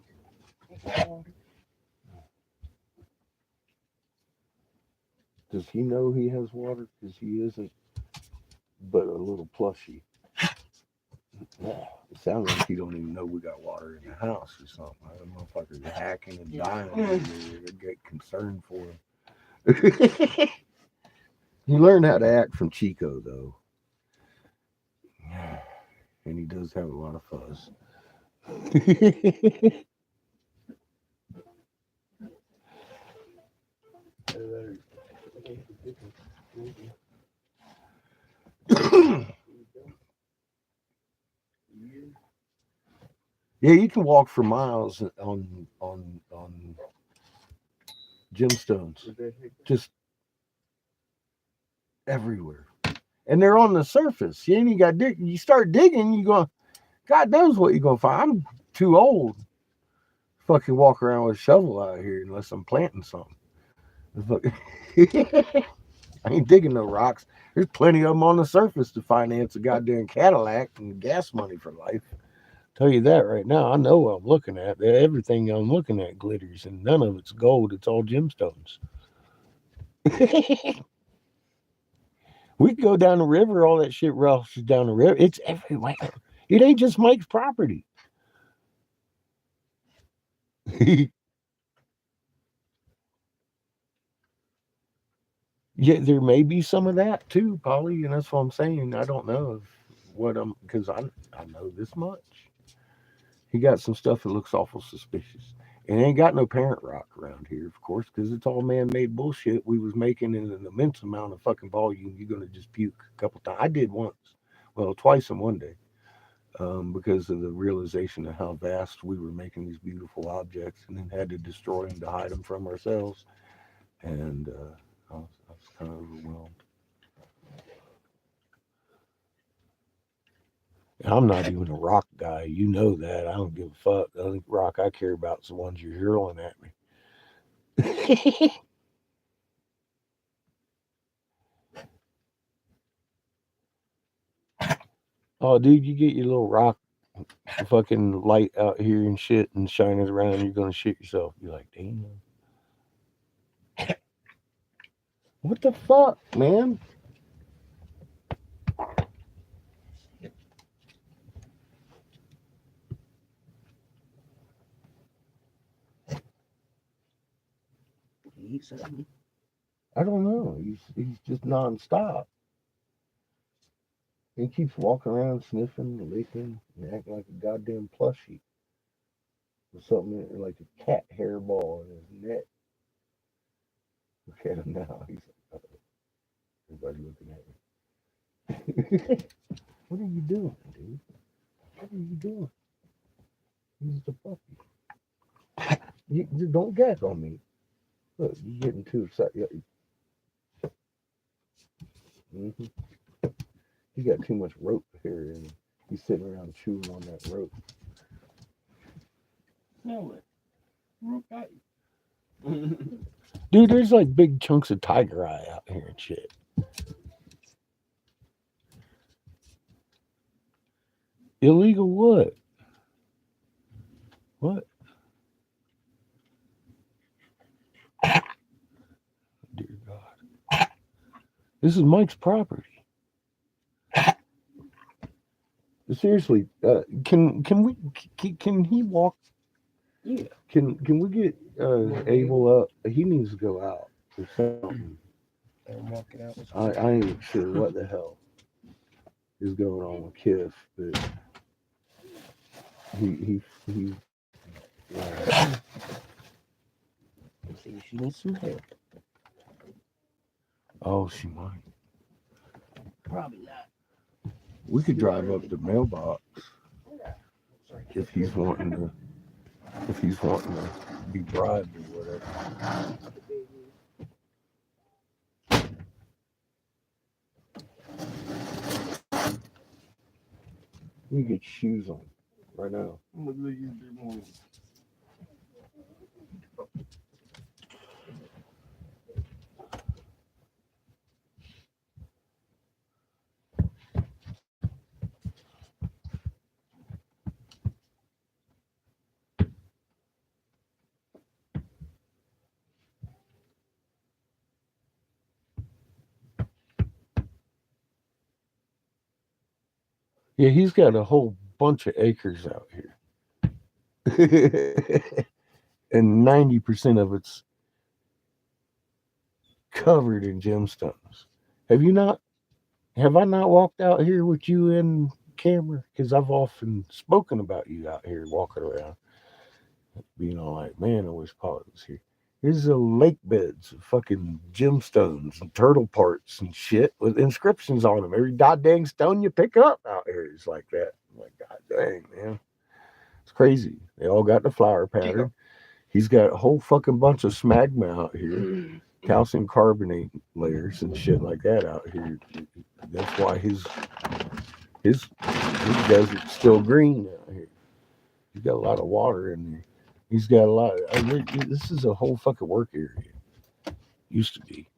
Does he know he has water? Because he isn't but a little plushy. It sounds like he don't even know we got water in the house or something. The motherfuckers are hacking and dying. They get concerned for him. He learned how to act from Chico, though. And he does have a lot of fuzz. Yeah, you can walk for miles on gemstones. Just everywhere. And they're on the surface. You ain't even got to dig. You start digging, you go, God knows what you're going to find. I'm too old to fucking walk around with a shovel out here unless I'm planting something. I ain't digging no rocks. There's plenty of them on the surface to finance a goddamn Cadillac and gas money for life. Tell you that right now. I know what I'm looking at. Everything I'm looking at glitters, and none of it's gold. It's all gemstones. We could go down the river. All that shit rushes down the river. It's everywhere. It ain't just Mike's property. Yeah, there may be some of that too, Polly, and that's what I'm saying. I don't know what I'm because I know this much. He got some stuff that looks awful suspicious. And ain't got no parent rock around here, of course, because it's all man-made bullshit. We was making in an immense amount of fucking volume. You're gonna just puke a couple times. I did once, well, twice in one day, because of the realization of how vast we were making these beautiful objects, and then had to destroy them to hide them from ourselves. And I was kind of overwhelmed. I'm not even a rock guy. You know that. I don't give a fuck. The only rock I care about is the ones you're hurling at me. Oh, dude, you get your little rock fucking light out here and shit and shine it around, you're gonna shit yourself. You're like, damn. What the fuck, man? Eat something. I don't know. He's just nonstop. He keeps walking around sniffing, licking, and acting like a goddamn plushie. With something like a cat hairball in his neck. Look at him now. He's like, everybody looking at me. What are you doing, dude? What are you doing? He's the puppy. You don't gag on me. Look, you're getting too excited. Mm-hmm. He got too much rope here, and he's sitting around chewing on that rope. Smell it. Root got you. Dude, there's like big chunks of tiger eye out here and shit. Illegal what? What? Dear God. This is Mike's property. Seriously, can we can he walk? Yeah. Can we get Abel up? He needs to go out or something. I'm walking out. I ain't sure what the hell is going on with Kiff, but he See, she needs some help. oh, she might. Probably not. We could drive up the mailbox Sorry. if he's wanting to be bribed or whatever. We can get shoes on right now. I'm gonna leave you more. Yeah, he's got a whole bunch of acres out here. And 90% of it's covered in gemstones. Have you not? Have I not walked out here with you in camera? Because I've often spoken about you out here walking around, being all like, man, I wish Paul was here. Here's a lake beds of fucking gemstones and turtle parts and shit with inscriptions on them. Every goddamn stone you pick up out here is like that. I'm like, God dang, man. It's crazy. They all got the flower pattern. He's got a whole fucking bunch of smegma out here. calcium carbonate layers and shit like that out here. That's why his desert's still green out here. He's got a lot of water in there. He's got a lot. This is a whole fucking work area. Used to be.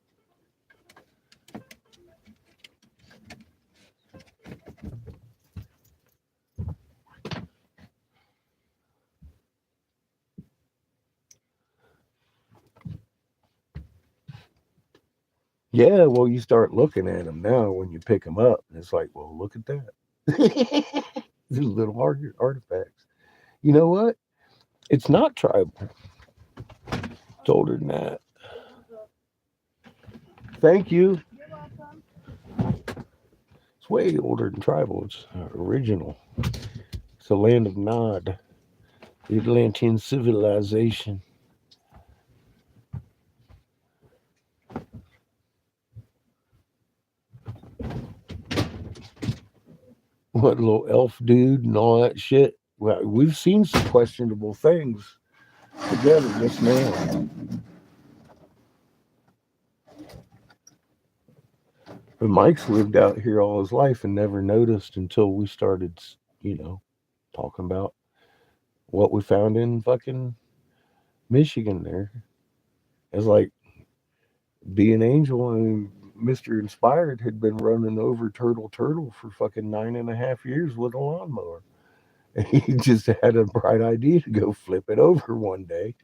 Yeah, well, you start looking at them now when you pick them up, and it's like, well, look at that. These little artifacts. You know what? It's not tribal. It's older than that. Thank you. You're welcome. It's way older than tribal. It's original. It's the land of Nod, the Atlantean civilization. What little elf dude and all that shit. Well, we've seen some questionable things together just now. But Mike's lived out here all his life and never noticed until we started, talking about what we found in fucking Michigan there. It's like being Angel and Mr. Inspired had been running over Turtle for fucking 9.5 years with a lawnmower. And he just had a bright idea to go flip it over one day.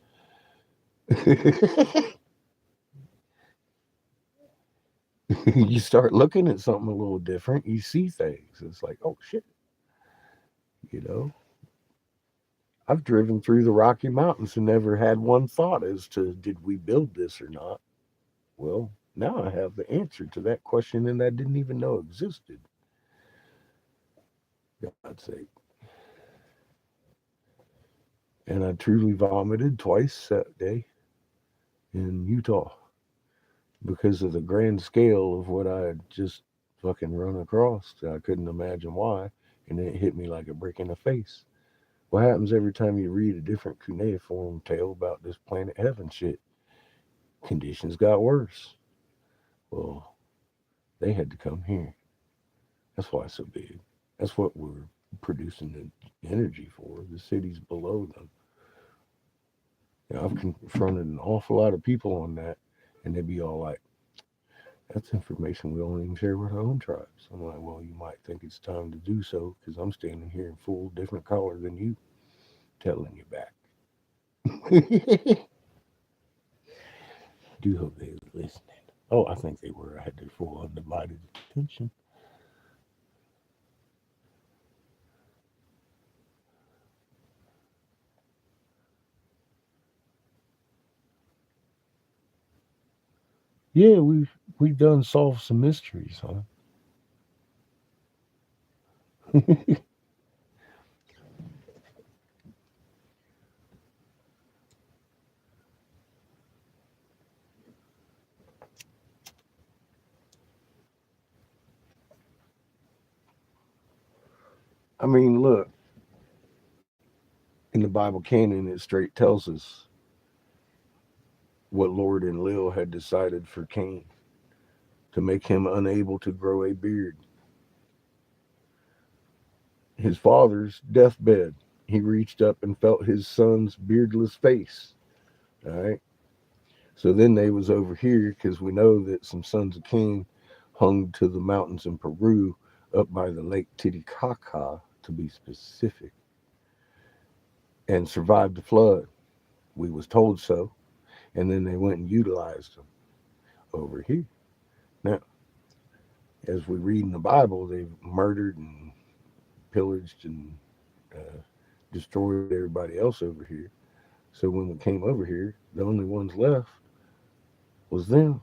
You start looking at something a little different, you see things. It's like, oh shit, you know. I've driven through the Rocky Mountains and never had one thought as to did we build this or not. Well, now I have the answer to that question and I didn't even know existed. God's sake. And I truly vomited twice that day in Utah because of the grand scale of what I had just fucking run across. I couldn't imagine why. And it hit me like a brick in the face. What happens every time you read a different cuneiform tale about this planet heaven shit? Conditions got worse. Well, they had to come here. That's why it's so big. That's what we're producing the energy for. The cities below them. I've confronted an awful lot of people on that, and they'd be all like, that's information we don't even share with our own tribes. I'm like, well, you might think it's time to do so because I'm standing here in full different color than you, telling you back. Do hope they were listening. Oh, I think they were. I had their full undivided attention. Yeah, we've done solved some mysteries, huh? I mean, look, in the Bible canon, it straight tells us what Lord and Lil had decided for Cain to make him unable to grow a beard. His father's deathbed, he reached up and felt his son's beardless face. All right. So then they was over here because we know that some sons of Cain hung to the mountains in Peru up by the Lake Titicaca, to be specific, and survived the flood. We was told so. And then they went and utilized them over here. Now, as we read in the Bible, they've murdered and pillaged and uh, destroyed everybody else over here. So when we came over here, the only ones left was them.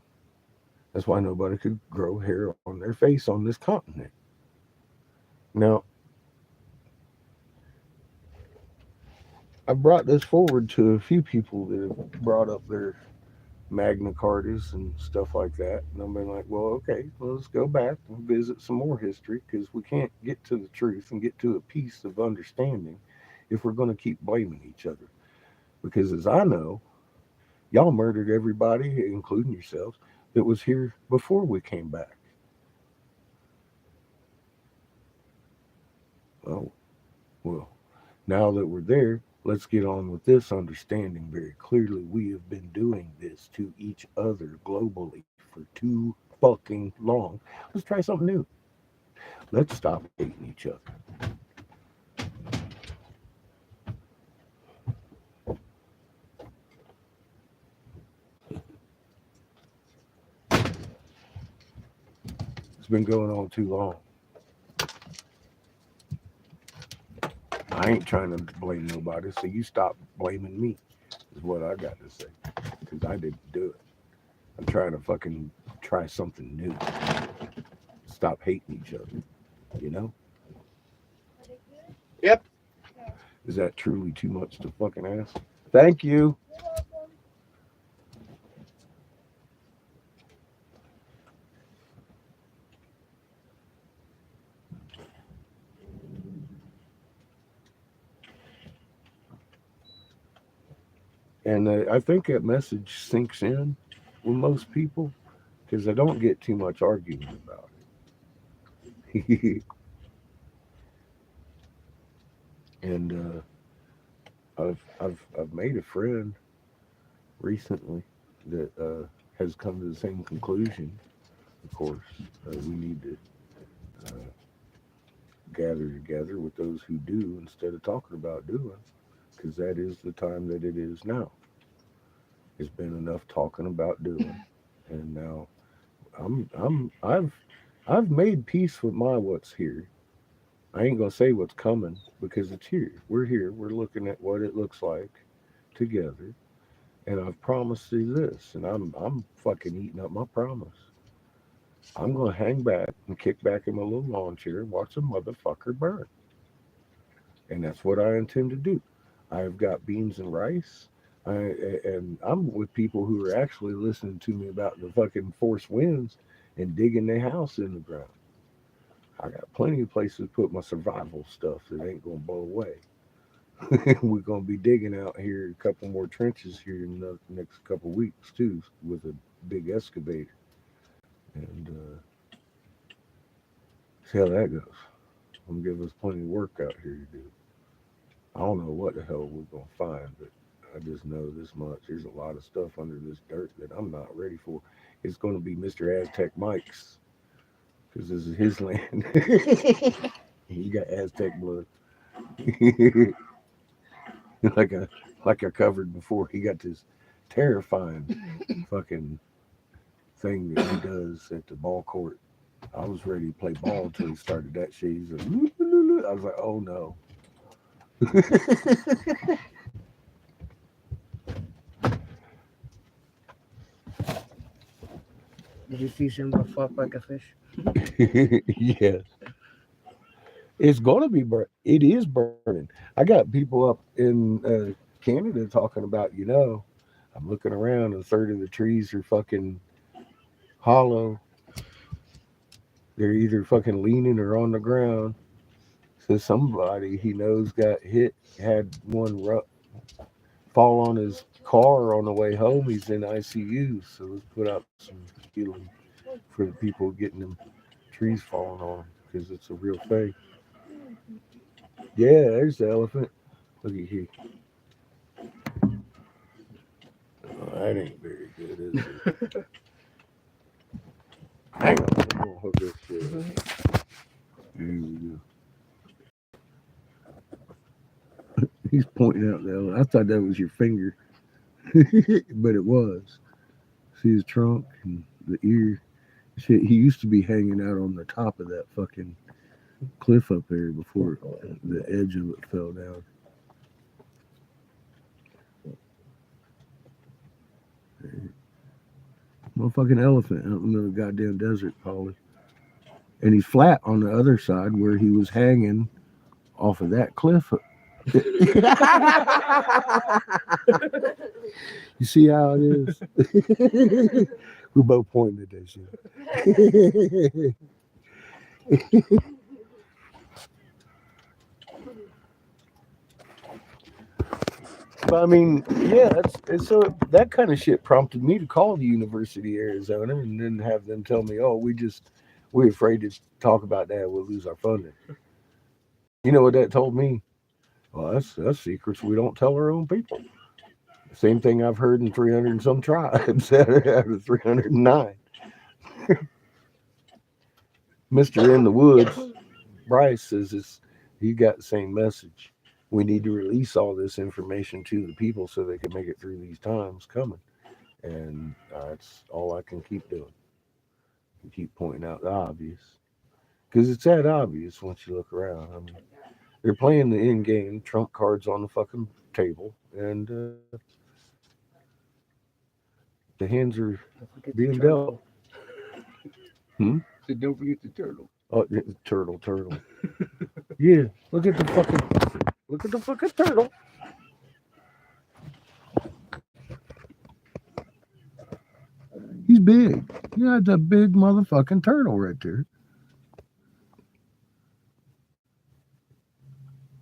That's why nobody could grow hair on their face on this continent. Now, I brought this forward to a few people that have brought up their Magna Cartas and stuff like that. And I've been like, well, okay, well, let's go back and visit some more history because we can't get to the truth and get to a piece of understanding if we're going to keep blaming each other. Because as I know, Y'all murdered everybody, including yourselves, that was here before we came back. Oh, well, now that we're there, let's get on with this understanding very clearly. We have been doing this to each other globally for too fucking long. Let's try something new. Let's stop hating each other. It's been going on too long. I ain't trying to blame nobody, so you stop blaming me, is what I got to say. Because I didn't do it. I'm trying to fucking try something new. Stop hating each other, you know? Yep. Is that truly too much to fucking ask? Thank you. And I think that message sinks in with most people because I don't get too much arguing about it. And I've made a friend recently that has come to the same conclusion. Of course, we need to uh, gather together with those who do instead of talking about doing, because that is the time that it is now. It's been enough talking about doing, and now I've made peace with my what's here. I ain't gonna say what's coming because it's here. We're here. We're looking at what it looks like together, and I've promised you this, and I'm fucking eating up my promise. I'm gonna hang back and kick back in my little lawn chair and watch a motherfucker burn, and that's what I intend to do. I've got beans and rice. And I'm with people who are actually listening to me about the fucking force winds and digging their house in the ground. I got plenty of places to put my survival stuff that ain't gonna blow away. We're gonna be digging out here a couple more trenches here in the next couple weeks too, with a big excavator, and see how that goes. I'm gonna give us plenty of work out here to do. I don't know what the hell we're gonna find, but I just know this much. There's a lot of stuff under this dirt that I'm not ready for. It's gonna be Mr. Aztec Mike's because this is his land. He got Aztec blood. like I like I covered before. He got this terrifying fucking thing that he does at the ball court. I was ready to play ball until he started that shit. He's like, "Loo, loo, loo." I was like, oh no. Did you teach him to fuck like a fish? Yes, it's gonna be burnt. It is burning. I got people up in Canada talking about, I'm looking around and a third of the trees are fucking hollow. They're either fucking leaning or on the ground. So somebody he knows got hit, had one fall on his car on the way home. He's in ICU. So let's put out some healing for the people getting them trees falling on because it's a real thing. Yeah, there's the elephant. Look at here. Oh, that ain't very good, is it? Hang on, I'm gonna hook this shit up. Here we go. He's pointing out the elephant. I thought that was your finger, but it was. See his trunk and the ear. Shit, he used to be hanging out on the top of that fucking cliff up there before the edge of it fell down. Motherfucking elephant out in the middle of the goddamn desert, Polly. And he's flat on the other side where he was hanging off of that cliff. You see how it is? We're both pointing at that shit. But I mean, yeah, so that kind of shit prompted me to call the University of Arizona and then have them tell me, "Oh, we're afraid to talk about that. We'll lose our funding." You know what that told me? Well, that's secrets we don't tell our own people. Same thing I've heard in 300 and some tribes out of 309. Mister in the Woods, Bryce says he got the same message. We need to release all this information to the people so they can make it through these times coming. And that's all I can keep doing. Keep pointing out the obvious. Because it's that obvious once you look around. I mean, they're playing the end game, trump cards on the fucking table, and the hands are Don't forget the being dealt. turtle. Hmm? So don't forget the turtle. Oh, yeah, turtle. Yeah, look at the fucking turtle. He's big. Yeah, it's a big motherfucking turtle right there.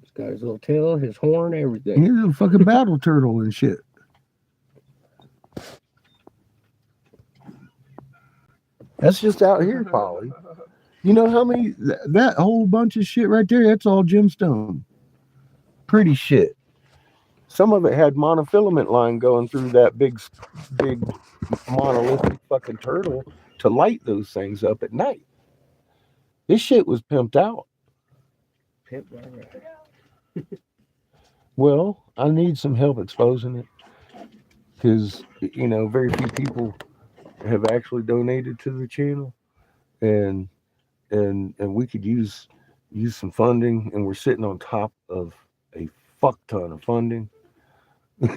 He's got his little tail, his horn, everything. He's a fucking battle turtle and shit. That's just out here, Polly. You know how many that whole bunch of shit right there? That's all gemstone. Pretty shit. Some of it had monofilament line going through that big monolithic fucking turtle to light those things up at night. This shit was pimped out. Pimp my ride. Well, I need some help exposing it because very few people have actually donated to the channel, and we could use some funding, and we're sitting on top of a fuck ton of funding. We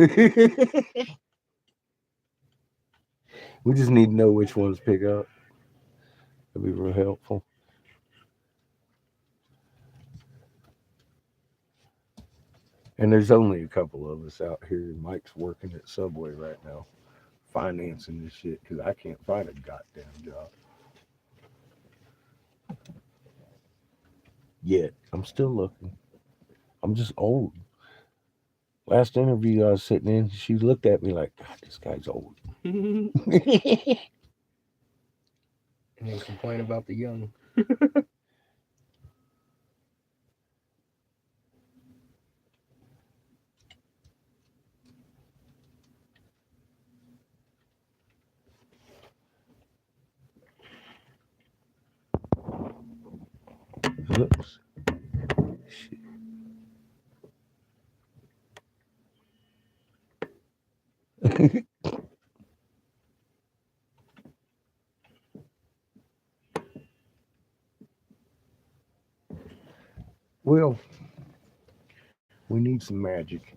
just need to know which ones to pick up. That'd be real helpful. And there's only a couple of us out here. Mike's working at Subway right now, financing this shit because I can't find a goddamn job yet. I'm still looking. I'm just old. Last interview I was sitting in, she looked at me like, God, this guy's old. And then complain about the young. Oops. Well, we need some magic.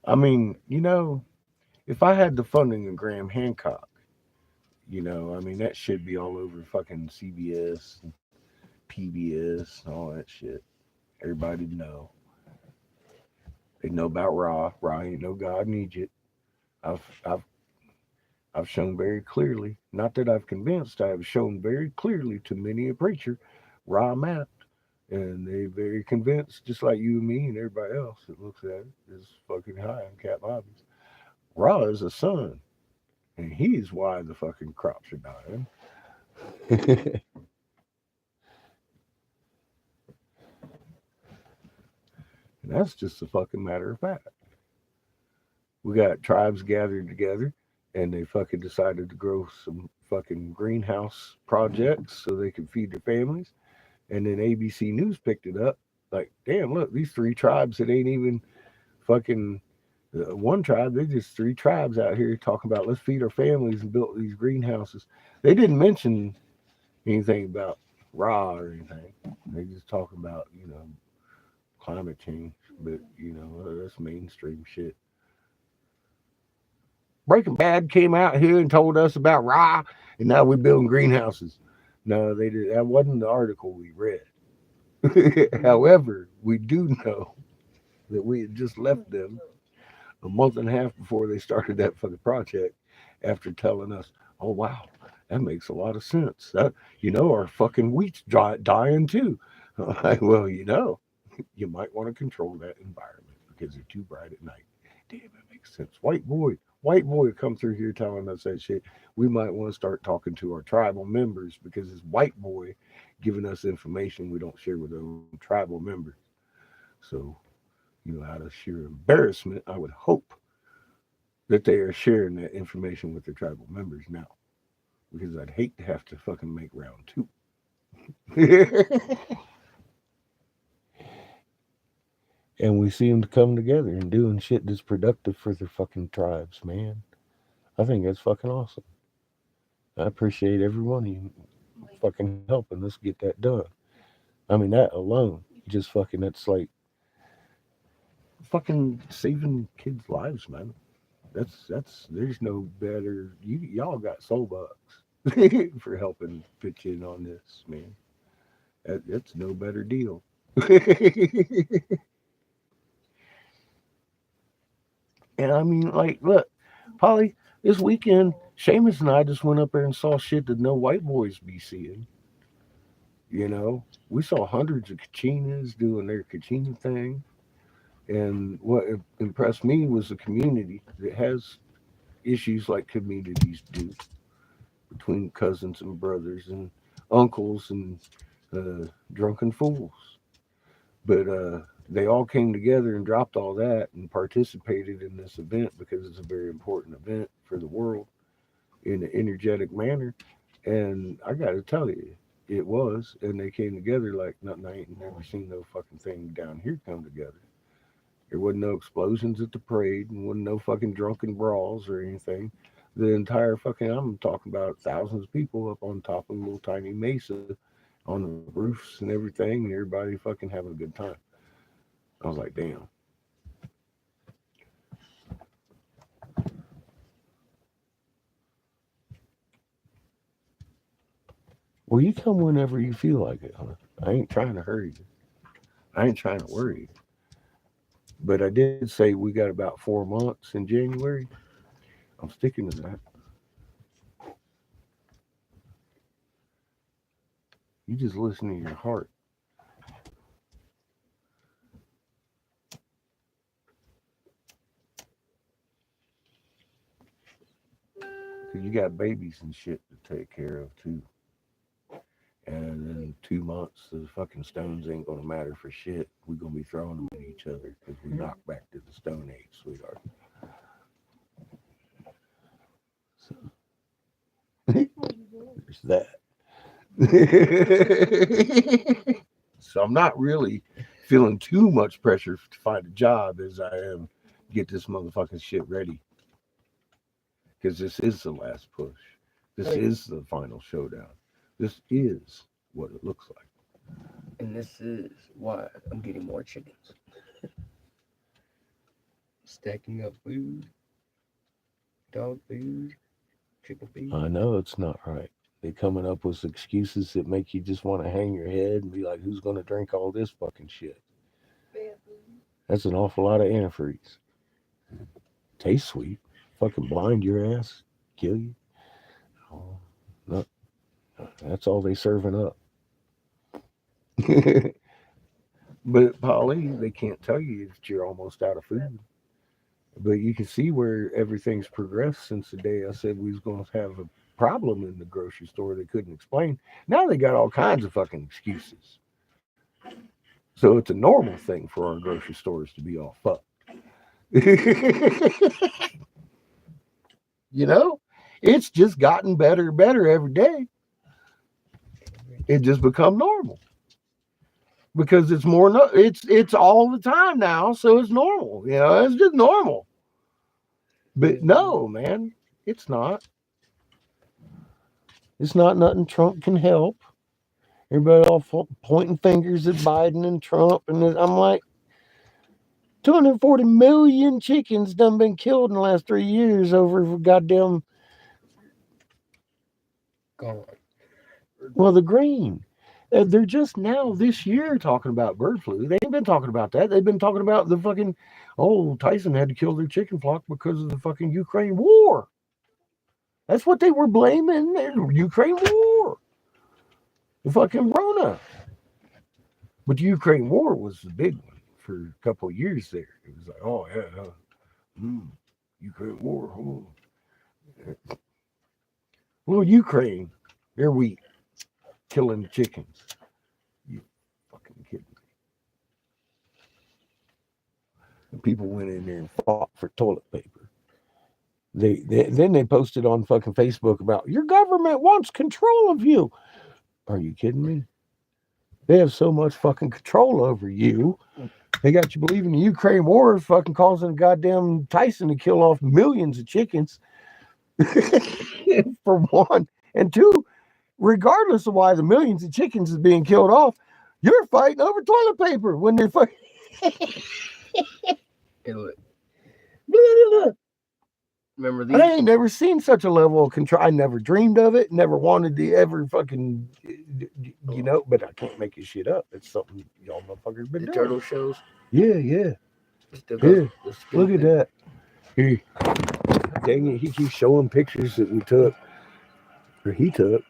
I mean, if I had the funding of Graham Hancock, I mean, that should be all over fucking CBS, and PBS, and all that shit. Everybody'd know. They'd know about Ra. Ra ain't no god in Egypt. I've I've I've shown very clearly, not that I've convinced, I have shown very clearly to many a preacher, Ra mapped, and they very convinced, just like you and me and everybody else that looks at it, is fucking high on Cap Hobbies. Ra is a sun, and he's why the fucking crops are dying. And that's just a fucking matter of fact. We got tribes gathered together and they fucking decided to grow some fucking greenhouse projects so they could feed their families. And then ABC News picked it up. Like, damn, look, these three tribes that ain't even fucking one tribe. They're just three tribes out here talking about let's feed our families and build these greenhouses. They didn't mention anything about Ra or anything. They just talking about, climate change. But, that's mainstream shit. Breaking Bad came out here and told us about Ra, and now we're building greenhouses. No, they did. That wasn't the article we read. However, we do know that we had just left them a month and a half before they started that fucking project after telling us, Oh wow, that makes a lot of sense. That our fucking wheat's dying too. Well, you might want to control that environment because they're too bright at night. Damn, that makes sense. White boy, come through here telling us that shit. We might want to start talking to our tribal members because it's white boy giving us information we don't share with our own tribal members. So, out of sheer embarrassment, I would hope that they are sharing that information with their tribal members now because I'd hate to have to fucking make round two. And we see them come together and doing shit that's productive for their fucking tribes, man. I think that's fucking awesome. I appreciate every one of you fucking helping us get that done. I mean, that alone, just fucking, that's like fucking saving kids' lives, man. There's no better. Y'all got soul bucks for helping pitch in on this, man. That's no better deal. And I mean, like, look, Polly, this weekend, Seamus and I just went up there and saw shit that no white boys be seeing. We saw hundreds of kachinas doing their kachina thing. And what impressed me was the community that has issues like communities do between cousins and brothers and uncles and drunken fools. But they all came together and dropped all that and participated in this event because it's a very important event for the world in an energetic manner. And I got to tell you, it was. And they came together like nothing. I ain't never seen no fucking thing down here come together. There wasn't no explosions at the parade and wasn't no fucking drunken brawls or anything. The entire fucking, I'm talking about thousands of people up on top of a little tiny mesa on the roofs and everything, and everybody fucking having a good time. I was like, damn. Well, you come whenever you feel like it, huh? I ain't trying to hurry you. I ain't trying to worry you. But I did say we got about 4 months in January. I'm sticking to that. You just listen to your heart. Because you got babies and shit to take care of, too. And in 2 months, the fucking stones ain't going to matter for shit. We're going to be throwing them at each other because we knocked back to the Stone Age, sweetheart. So, there's that. So I'm not really feeling too much pressure to find a job as I am get this motherfucking shit ready. Because this is the last push. This is the final showdown. This is what it looks like. And this is why I'm getting more chickens. Stacking up food, dog food, chicken feed. I know it's not right. They're coming up with excuses that make you just want to hang your head and be like, who's going to drink all this fucking shit? That's an awful lot of antifreeze. Tastes sweet. Fucking blind your ass. Kill you. Oh, no, that's all they serving up. But Polly, they can't tell you that you're almost out of food. But you can see where everything's progressed since the day I said we was going to have a problem in the grocery store they couldn't explain. Now they got all kinds of fucking excuses. So it's a normal thing for our grocery stores to be all fucked. you know, it's just gotten better and better every day. It just become normal because it's more. It's all the time now, so it's normal. It's just normal. But no, man, it's not. It's not nothing Trump can help. Everybody all pointing fingers at Biden and Trump, and I'm like, 240 million chickens done been killed in the last 3 years over goddamn. Gone. Well, the grain. They're just now this year talking about bird flu. They ain't been talking about that. They've been talking about the fucking. Oh, Tyson had to kill their chicken flock because of the fucking Ukraine war. That's what they were blaming the Ukraine war. The fucking Rona. But the Ukraine war was the big one for a couple of years there. It was like, oh, yeah, Ukraine war. Oh. Well, Ukraine, they're weak, killing chickens. You fucking kidding me? And people went in there and fought for toilet paper. Then they posted on fucking Facebook about your government wants control of you. Are you kidding me? They have so much fucking control over you. They got you believing the Ukraine war is fucking causing goddamn Tyson to kill off millions of chickens. For one. And two, regardless of why the millions of chickens is being killed off, you're fighting over toilet paper when they're fucking. Remember these? I ain't never seen such a level of control. I never dreamed of it. Never wanted to ever fucking, but I can't make this shit up. It's something y'all motherfuckers been The doing. turtle shows. Yeah. Still Yeah. the skin Look at thing. that. Here. Dang it, he keeps showing pictures that we took, or he took,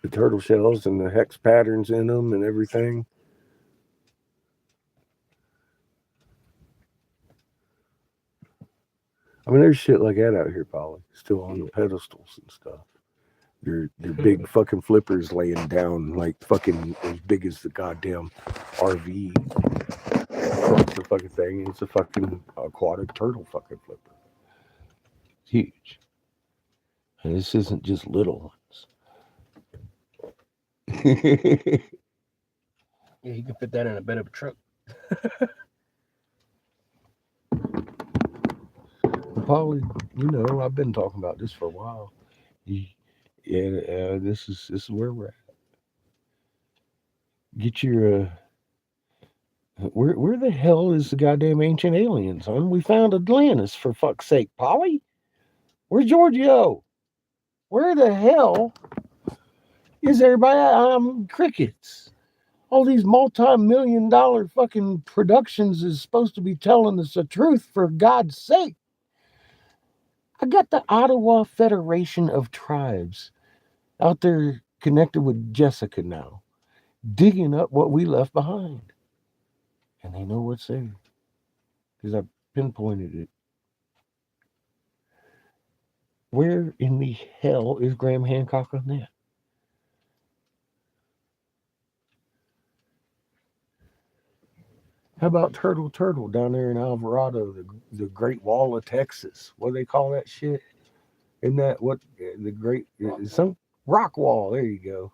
the turtle shells and the hex patterns in them and everything. I mean, there's shit like that out here, Polly, still on the pedestals and stuff. They're big fucking flippers laying down, like fucking as big as the goddamn RV across the fucking thing. It's a fucking aquatic turtle fucking flipper. It's huge. And this isn't just little ones. Yeah, you can fit that in a bed of a truck. Polly, I've been talking about this for a while. Yeah, this is where we're at. Get your where the hell is the goddamn ancient aliens, son? We found Atlantis, for fuck's sake, Polly. Where's Giorgio? Where the hell is everybody at? Crickets. All these multi-million-dollar fucking productions is supposed to be telling us the truth, for God's sake. I got the Ottawa Federation of Tribes out there connected with Jessica now, digging up what we left behind. And they know what's there because I pinpointed it. Where in the hell is Graham Hancock on that? How about Turtle down there in Alvarado, the Great Wall of Texas? What do they call that shit? Isn't that what the great some rock wall? There you go.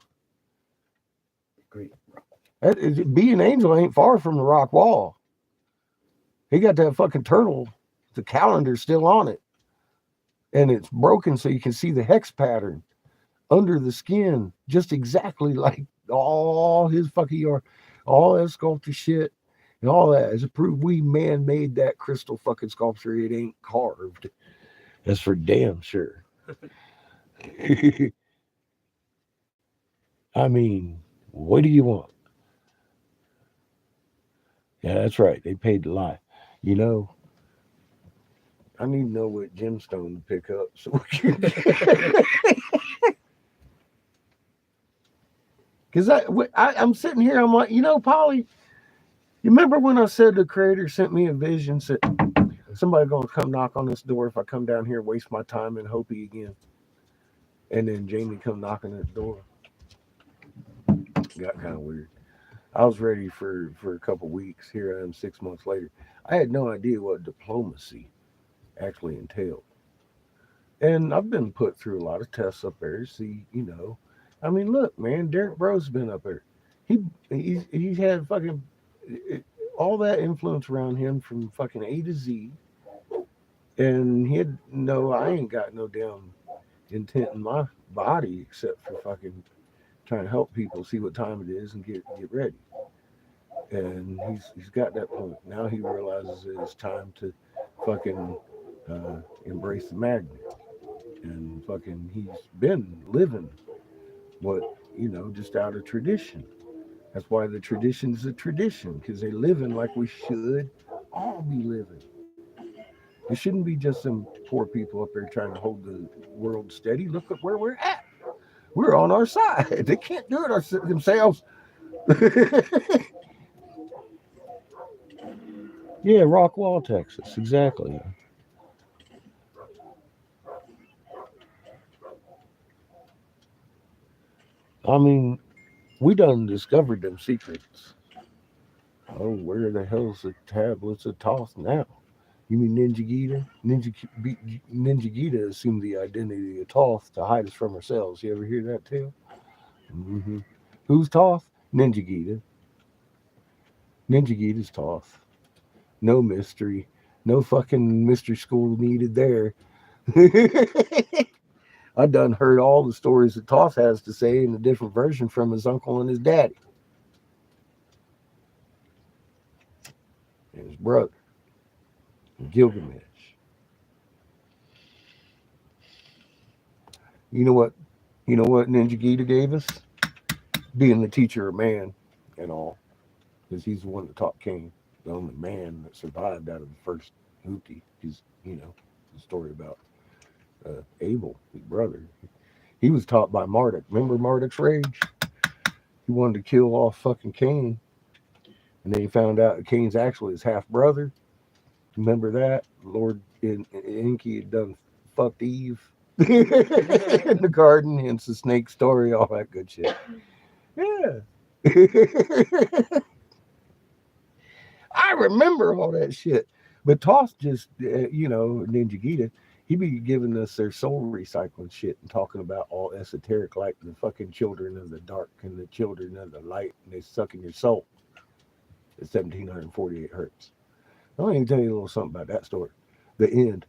Great. Being Angel ain't far from the rock wall. He got that fucking turtle. The calendar's still on it, and it's broken so you can see the hex pattern under the skin, just exactly like all his fucking yard, all that sculpture shit. And all that is a proof we man made that crystal fucking sculpture. It ain't carved. That's for damn sure. I mean, what do you want? Yeah, that's right. They paid to lie. You know, I need to know what gemstone to pick up so we can. Because I'm sitting here, I'm like, Polly, you remember when I said the creator sent me a vision, said somebody gonna come knock on this door if I come down here and waste my time in Hopi again? And then Jamie come knocking at the door. Got kind of weird. I was ready for a couple weeks. Here I am 6 months later. I had no idea what diplomacy actually entailed. And I've been put through a lot of tests up there. See, I mean, look, man, Derek Bro's been up there. He's had fucking all that influence around him from fucking A to Z, and he'd know I ain't got no damn intent in my body except for fucking trying to help people see what time it is and get ready. And he's got that point. Now he realizes that it's time to fucking embrace the magnet. And fucking he's been living what, just out of tradition. That's why the tradition is a tradition, because they living like we should all be living. It shouldn't be just some poor people up there trying to hold the world steady. Look at where we're at. We're on our side. They can't do it themselves. Yeah, Rockwall, Texas. Exactly. I mean, we done discovered them secrets. Oh, where the hell's the tablets of Toth now? You mean Ninja Gita? Ninja Gita assumed the identity of Toth to hide us from ourselves. You ever hear that tale? Mm-hmm. Who's Toth? Ninja Gita. Ninja Gita's Toth. No mystery. No fucking mystery school needed there. I done heard all the stories that Toth has to say in a different version from his uncle and his daddy and his brother, Gilgamesh. You know what? You know what Ninja Gita gave us? Being the teacher of man and all, because he's the one that taught Cain, the only man that survived out of the first Houthi. He's, the story about Abel, his brother. He was taught by Marduk. Remember Marduk's rage? He wanted to kill off fucking Cain, and then he found out that Cain's actually his half brother. Remember that? Lord Enki had done fucked Eve in the garden, hence the snake story, all that good shit. Yeah. I remember all that shit. But Toss just, Ninja Gita, he be giving us their soul recycling shit and talking about all esoteric, like the fucking children of the dark and the children of the light, and they suck in your soul at 1748 hertz. I'll even tell you a little something about that story. The end.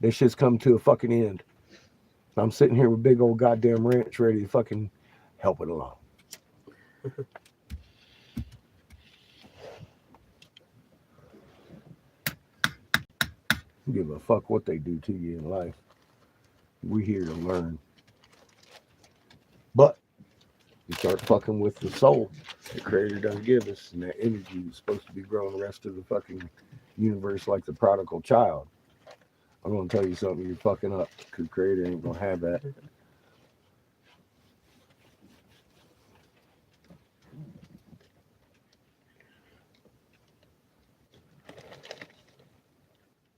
This shit's come to a fucking end. I'm sitting here with big old goddamn ranch ready to fucking help it along. Give a fuck what they do to you in life. We're here to learn. But you start fucking with the soul the creator doesn't give us, and that energy is supposed to be growing the rest of the fucking universe like the prodigal child. I'm gonna tell you something, you're fucking up, because creator ain't gonna have that.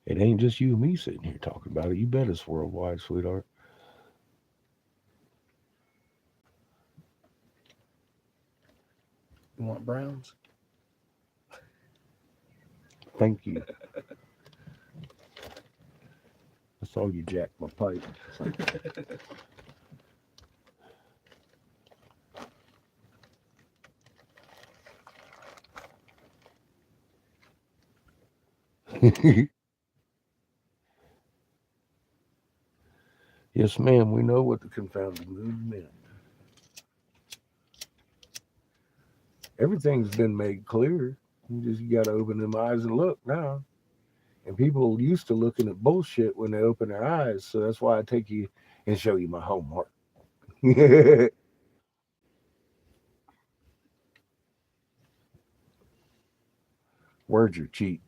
It ain't just you and me sitting here talking about it. You bet it's worldwide, sweetheart. You want browns? Thank you. I saw you jack my pipe. Yes, ma'am, we know what the confounded moon meant. Everything's been made clear. You got to open them eyes and look now. And people used to looking at bullshit when they open their eyes. So that's why I take you and show you my homework. Words are cheap.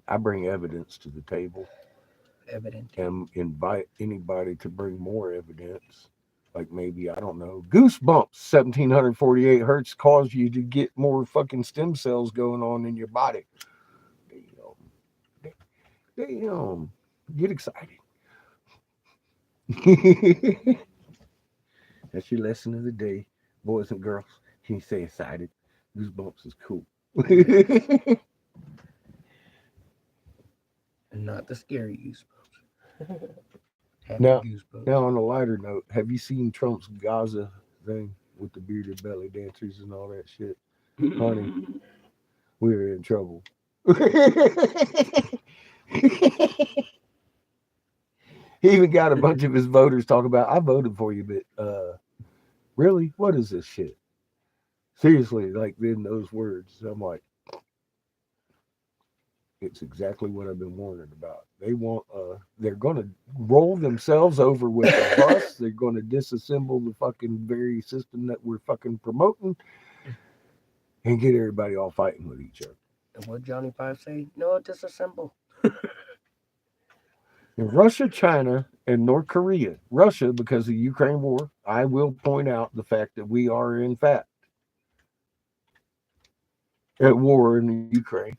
I bring evidence to the table Evident. and invite anybody to bring more evidence. Like maybe, I don't know, goosebumps, 1748 hertz cause you to get more fucking stem cells going on in your body. Damn. Get excited. That's your lesson of the day, boys and girls. Can you say excited? Goosebumps is cool. And not the scary goosebumps. Happy now, goosebumps. now, on a lighter note, have you seen Trump's Gaza thing with the bearded belly dancers and all that shit? Honey, we're in trouble. He even got a bunch of his voters talking about, I voted for you, but really? What is this shit? Seriously, like in those words, I'm like, it's exactly what I've been warning about. They're gonna roll themselves over with a bus. They're gonna disassemble the fucking very system that we're fucking promoting and get everybody all fighting with each other. And what Johnny Five say? No, disassemble. In Russia, China, and North Korea. Russia, because of the Ukraine war, I will point out the fact that we are, in fact, at war in the Ukraine.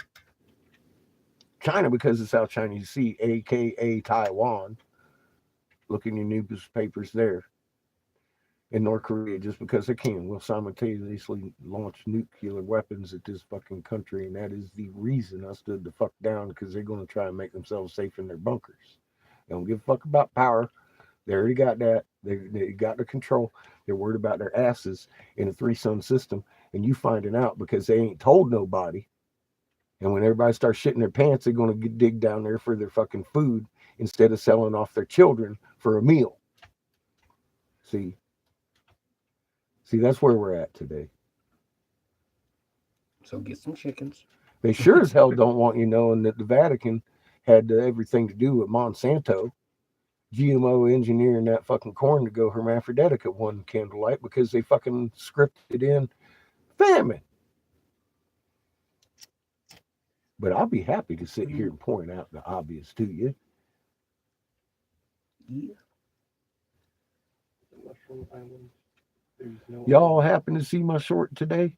China, because of South China Sea, aka Taiwan. Look in your newspapers there. In North Korea, just because they can, will simultaneously launch nuclear weapons at this fucking country, and that is the reason I stood the fuck down, because they're going to try and make themselves safe in their bunkers. They don't give a fuck about power. They already got that. They got the control. They're worried about their asses in a three-sun system, and you finding out because they ain't told nobody. And when everybody starts shitting their pants, they're going to dig down there for their fucking food instead of selling off their children for a meal. See, that's where we're at today. So get some chickens. They sure as hell don't want you knowing that the Vatican had everything to do with Monsanto GMO engineering that fucking corn to go hermaphroditic at one candlelight because they fucking scripted in famine. But I'll be happy to sit here and point out the obvious to you. Yeah. The Mushroom Islands. There's no Y'all happen to see my short today?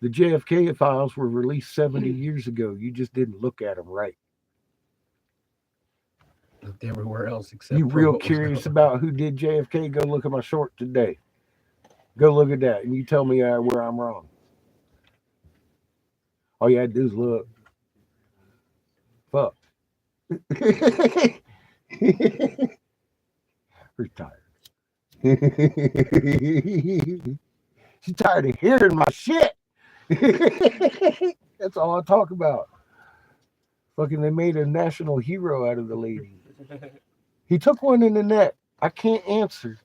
The JFK files were released 70 years ago. You just didn't look at them right. Looked everywhere else except You for real what was curious going- about who did JFK? Go look at my short today. Go look at that, and you tell me where I'm wrong. All you had to do is look. Fuck. We're tired. She's tired of hearing my shit. That's all I talk about. Fucking, they made a national hero out of the lady. He took one in the neck. I can't answer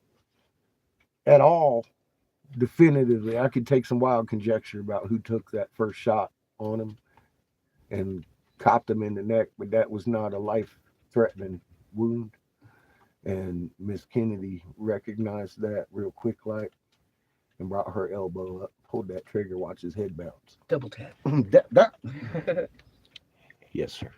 at all definitively. I could take some wild conjecture about who took that first shot on him and copped him in the neck, but that was not a life-threatening wound. And Miss Kennedy recognized that real quick, like, and brought her elbow up, pulled that trigger, watch his head bounce. Double tap. Yes, sir.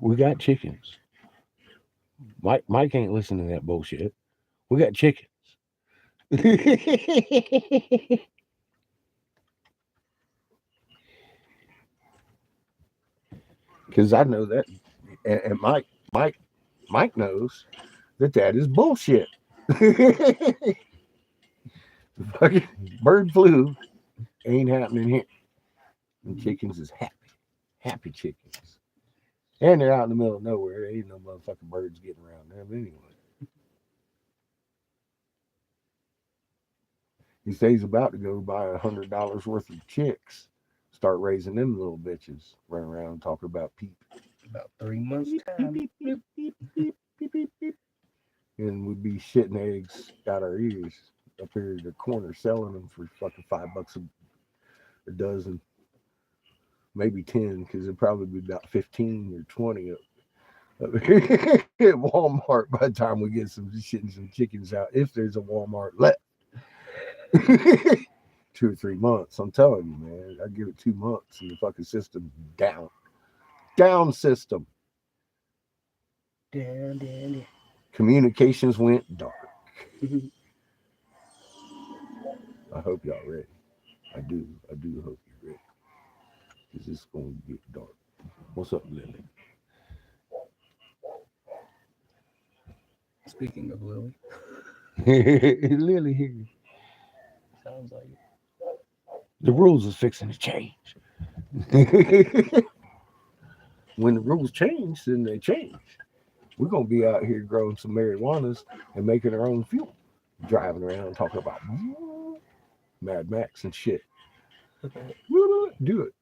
We got chickens. Mike ain't listening to that bullshit. We got chickens. Because I know that, and Mike knows that is bullshit. Fucking bird flu ain't happening here. And chickens is happy chickens, and they're out in the middle of nowhere. There ain't no motherfucking birds getting around them anyway. He says he's about to go buy $100 worth of chicks, start raising them little bitches, run around talking about peep. About 3 months time. Beep, beep, beep, beep, beep, beep, beep. And we'd be shitting eggs out our ears up here in the corner selling them for fucking $5 a dozen, maybe 10, because it'd probably be about 15 or 20 up here at Walmart by the time we get some shit and some chickens out, if there's a Walmart left. 2 or 3 months, I'm telling you, man. I give it 2 months and the fucking system's down system. Down. Communications went dark. I hope y'all ready. I do hope you're ready. Because it's going to get dark. What's up, Lily? Speaking of Lily, Lily here. sounds like it. The rules is fixing to change. When the rules change, then they change. We're going to be out here growing some marijuanas and making our own fuel. Driving around talking about Mad Max and shit. Do it.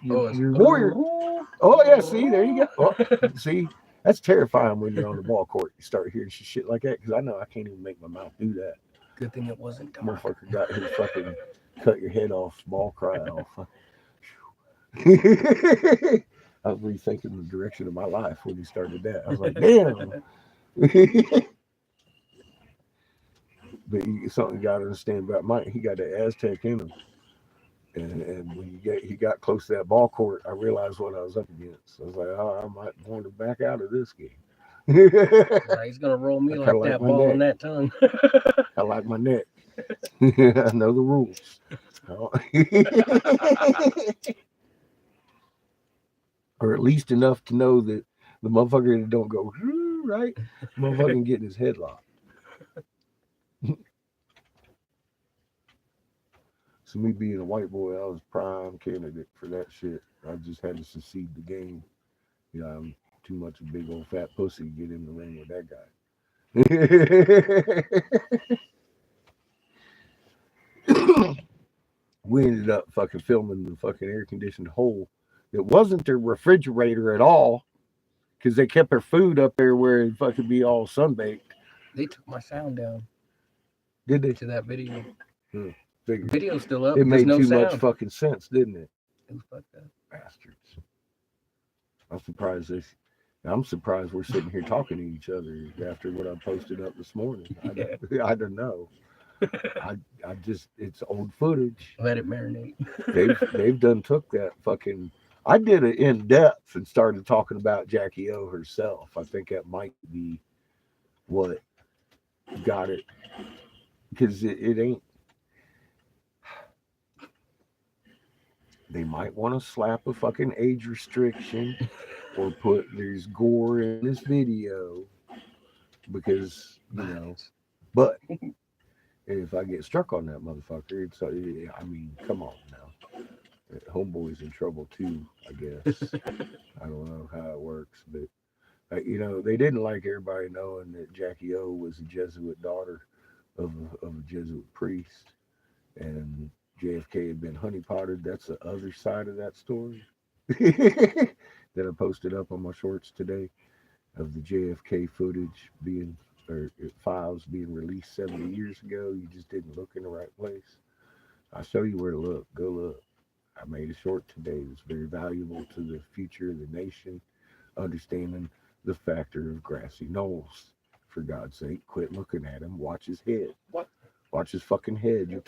You're a warrior. Oh, yeah, see, there you go. Oh, see, that's terrifying when you're on the ball court. You start hearing shit like that, because I know I can't even make my mouth do that. Good thing it wasn't dark. Motherfucker got his fucking cut your head off, ball cry off. I was rethinking the direction of my life when he started that. I was like, damn, But something you got to understand about Mike, he got the Aztec in him. And when he got close to that ball court, I realized what I was up against. I was like, oh, I might want to back out of this game. Right, he's gonna roll me I kind like of like that my ball in neck. that tongue. I like my neck. I know the rules. Or at least enough to know that the motherfucker that don't go right, motherfucking getting his head locked. So me being a white boy, I was prime candidate for that shit. I just had to succeed the game. You know, I'm too much a big old fat pussy to get in the ring with that guy. We ended up fucking filming the fucking air conditioned hole. It wasn't their refrigerator at all because they kept their food up there where it fucking be all sunbaked. They took my sound down Did they? to that video. The The video's still up. It There's made no too much sound. fucking sense, didn't it? It was fucked up. Bastards. I'm surprised this. I'm surprised we're sitting here talking to each other after what I posted up this morning. Yeah. I don't know. I just it's old footage. Let it marinate. They've done took that fucking. I did it in depth and started talking about Jackie O herself. I think that might be what got it because it ain't. They might want to slap a fucking age restriction or put there's gore in this video because but if I get struck on that motherfucker, it's I mean, come on now. Homeboy's in trouble too, I guess. I don't know how it works, but they didn't like everybody knowing that Jackie O was a Jesuit daughter of a Jesuit priest, and JFK had been honeypotted. That's the other side of that story that I posted up on my shorts today of the JFK footage being or files being released 70 years ago. You just didn't look in the right place. I'll show you where to look. Go look. I made a short today that's very valuable to the future of the nation, understanding the factor of grassy knolls. For God's sake, quit looking at him. Watch his head. What? Watch his fucking head. You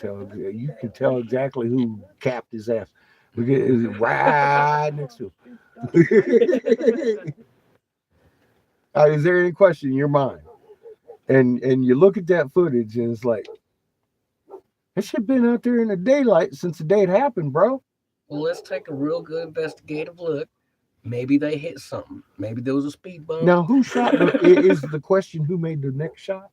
can tell exactly who capped his ass. Look at it right next to him. Is there any question in your mind? And you look at that footage and it's like, that shit been out there in the daylight since the day it happened, bro. Well, let's take a real good investigative look. Maybe they hit something. Maybe there was a speed bump. Now, who shot? Is the question who made the next shot?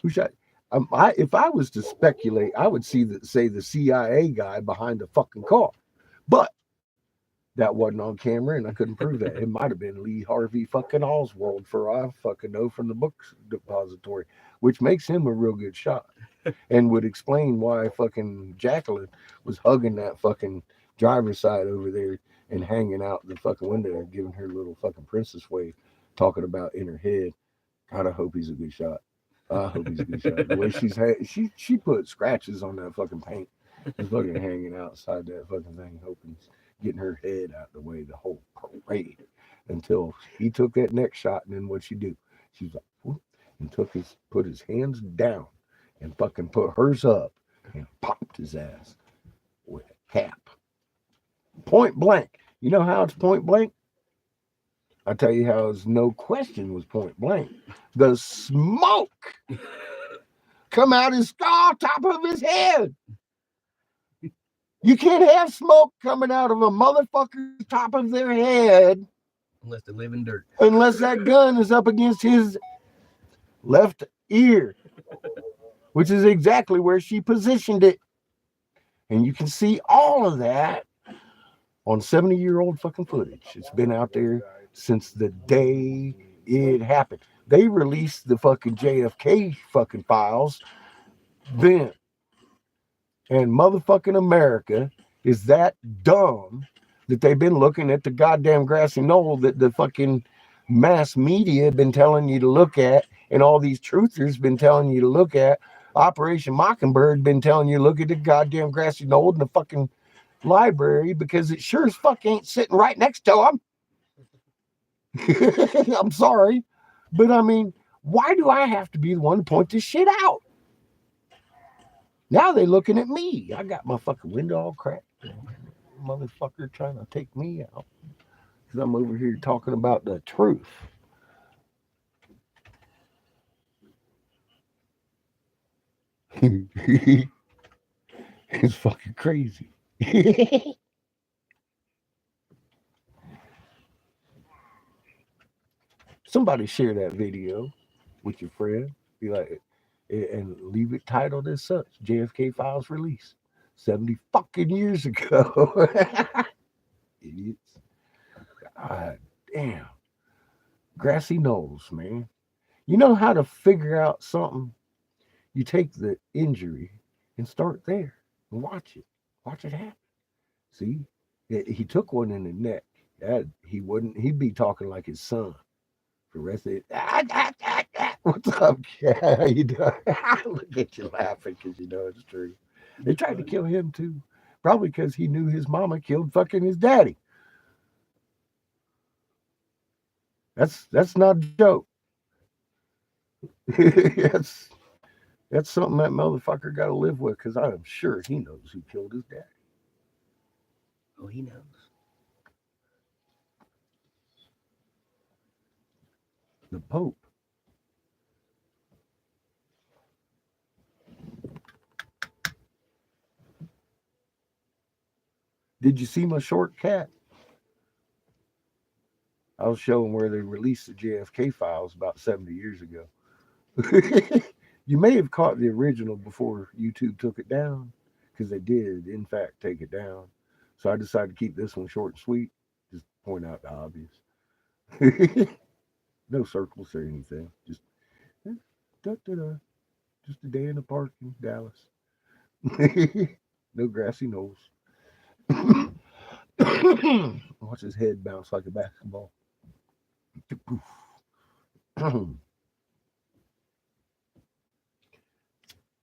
Who shot? If I was to speculate, I would say the CIA guy behind the fucking car, but that wasn't on camera, and I couldn't prove that. It might have been Lee Harvey fucking Oswald, for all I fucking know, from the books depository, which makes him a real good shot, and would explain why fucking Jacqueline was hugging that fucking driver's side over there and hanging out the fucking window and giving her little fucking princess wave, talking about in her head. God, I hope he's a good shot. I hope he's a good shot. The way she put scratches on that fucking paint. He's fucking hanging outside that fucking thing, hoping he's getting her head out of the way the whole parade until he took that next shot. And then what'd she do? She's like, whoop, and put his hands down and fucking put hers up and popped his ass with a cap. Point blank. You know how it's point blank? I tell you how it's no question was point blank. The smoke come out his skull, top of his head. You can't have smoke coming out of a motherfucker's top of their head unless they live in dirt. Unless that gun is up against his left ear, which is exactly where she positioned it. And you can see all of that on 70-year-old fucking footage. It's been out there since the day it happened. They released the fucking JFK fucking files then. And motherfucking America is that dumb that they've been looking at the goddamn grassy knoll that the fucking mass media have been telling you to look at, and all these truthers been telling you to look at. Operation Mockingbird been telling you to look at the goddamn grassy knoll in the fucking library because it sure as fuck ain't sitting right next to them. I'm sorry, but I mean, Why do I have to be the one to point this shit out? Now they looking at me. I got my fucking window all cracked. Motherfucker trying to take me out. Because I'm over here talking about the truth. It's fucking crazy. Somebody share that video with your friend. Be like, and leave it titled as such: JFK files released 70 fucking years ago. Idiots. God damn. Grassy knolls, man. You know how to figure out something? You take the injury and start there and watch it. Watch it happen. See? He took one in the neck. He wouldn't. He'd be talking like his son for the rest of it. What's up, kid? How you doing? Look at you laughing because you know it's true. They tried to kill him too, probably because he knew his mama killed fucking his daddy. That's not a joke. that's that's something that motherfucker got to live with because I am sure he knows who killed his daddy. Oh, he knows. The Pope. Did you see my short cat? I was showing where they released the JFK files about 70 years ago. You may have caught the original before YouTube took it down, because they did, in fact, take it down. So I decided to keep this one short and sweet, just point out the obvious. No circles or anything, just da, da, da, just a day in the park in Dallas. No grassy knolls. Watch his head bounce like a basketball.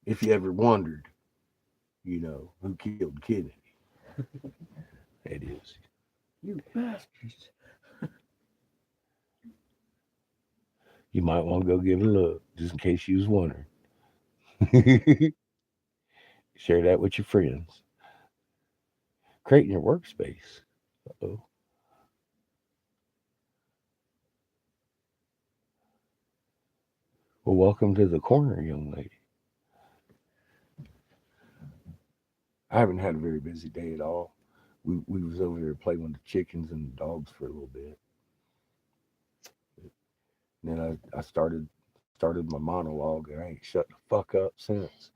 If you ever wondered, who killed Kennedy, it is. You bastards. You might want to go give it a look, just in case you was wondering. Share that with your friends. Creating your workspace. Uh-oh. Well, welcome to the corner, young lady. I haven't had a very busy day at all. We was over there playing with the chickens and the dogs for a little bit. And then I started my monologue and I ain't shut the fuck up since.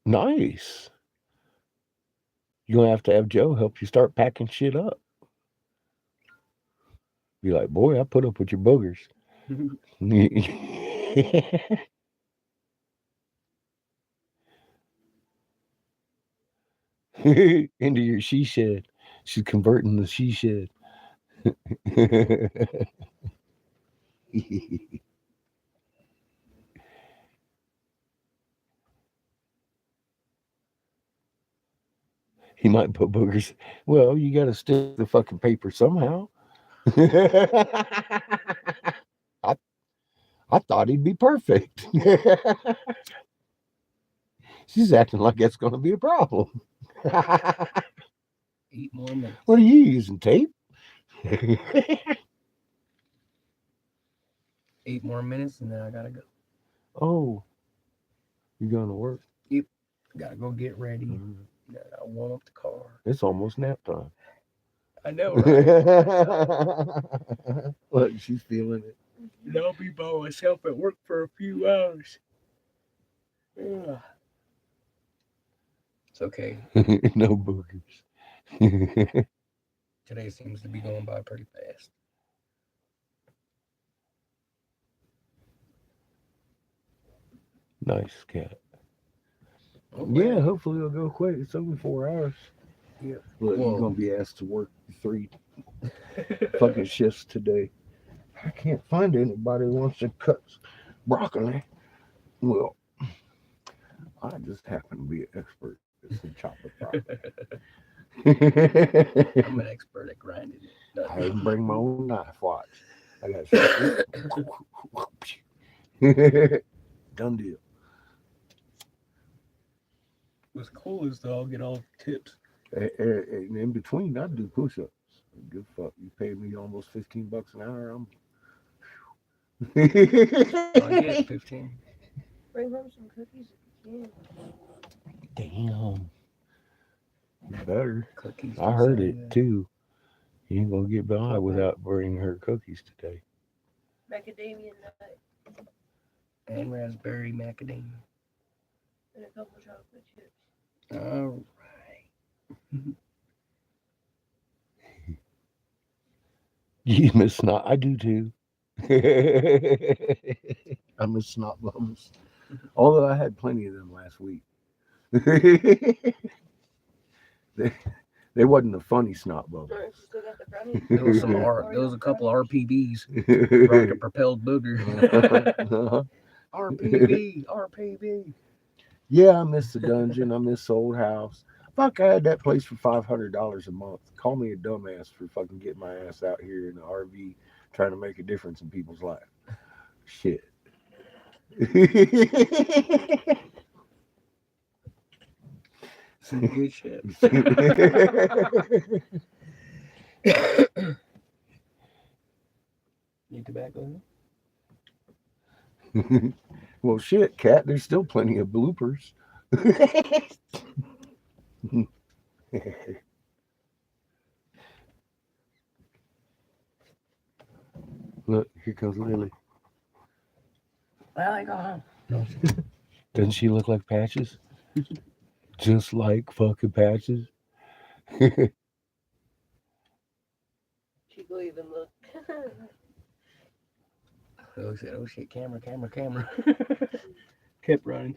Nice. You're gonna have to have Joe help you start packing shit up. Be like, boy, I put up with your boogers. Into your she shed. She's converting the she shed. He might put boogers. Well, you got to stick the fucking paper somehow. I, I thought he'd be perfect. She's acting like that's going to be a problem. 8 more minutes. What are you using, tape? 8 more minutes and then I gotta go. Oh, you going to work? Yep. Gotta go get ready. I warm up the car. It's almost nap time. I know, right? Look, she's feeling it. And I'll be by myself at work for a few hours. Yeah. It's okay. No boogers. Today seems to be going by pretty fast. Nice cat. Oh, Yeah, hopefully it'll go quick. It's only 4 hours. Yeah. Look, Whoa. you're gonna be asked to work 3 fucking shifts today. I can't find anybody who wants to cut broccoli. Well, I just happen to be an expert at some chopping broccoli. I'm an expert at grinding it. I even bring my own knife. Watch. I got done deal. What's cool is that I'll get all tips. And in between, I do push-ups. Good fuck. You pay me almost $15 an hour. I get 15. Bring home some cookies if you Damn. You better. Cookies. I heard it too. You ain't gonna get by What, without bringing her cookies today. can. Macadamia nut And raspberry macadamia. and a couple chocolate chips. All right. You miss snot. I do too. I miss snot bubbles. Although I had plenty of them last week. they, they wasn't a funny snot bubble. Or if you still got the brownie. There was some there was a couple RPBs. Rocket propelled booger. RPB. Yeah, I miss the dungeon. I miss the old house. Fuck, I had that place for $500 a month. Call me a dumbass for fucking getting my ass out here in the RV trying to make a difference in people's life. Shit. Some good shit. Need tobacco? Well, shit, cat. There's still plenty of bloopers. Look, here comes Lily. Well, go home. No. Doesn't she look like Patches? Just like fucking Patches. She go even look. Oh shit, camera. Kept running.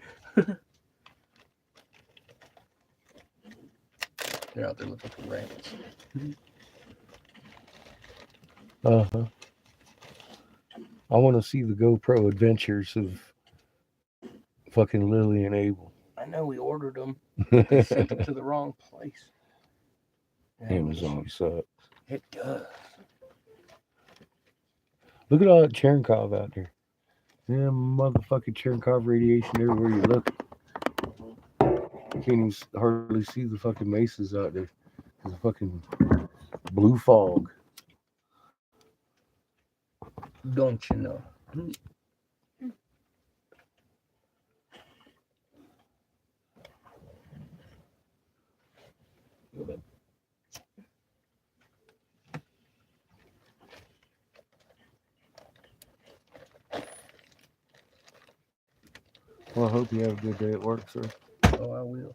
They're out there looking for rabbits. Uh-huh. I want to see the GoPro adventures of fucking Lily and Abel. I know we ordered them. They sent them to the wrong place. Amazon sucks. It does. Look at all that Cherenkov out there. Yeah, motherfucking Cherenkov radiation everywhere you look. You can't even hardly see the fucking mesas out there. There's a fucking blue fog. Don't you know? Well, I hope you have a good day at work, sir. Oh, I will.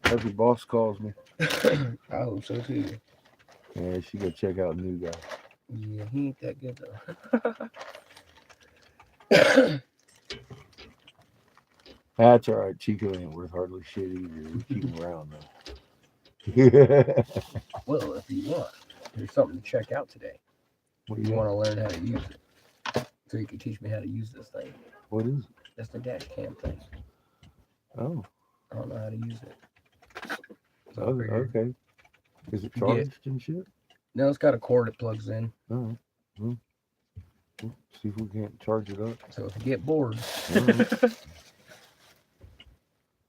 Hope your boss calls me. I hope so too. Yeah, she go check out the new guy. Yeah, he ain't that good though. That's all right. Chico ain't worth hardly shit either. We keep him around though. Well, if you want, there's something to check out today. What do You you want want? to learn how to use it, so you can teach me how to use this thing. What is it? That's the dash cam thing. Oh, I don't know how to use it. So I oh, figured- okay. Is it Yeah. charged and shit? No, it's got a cord it plugs in. Oh, well, see if we can't charge it up. So if you get bored, All right.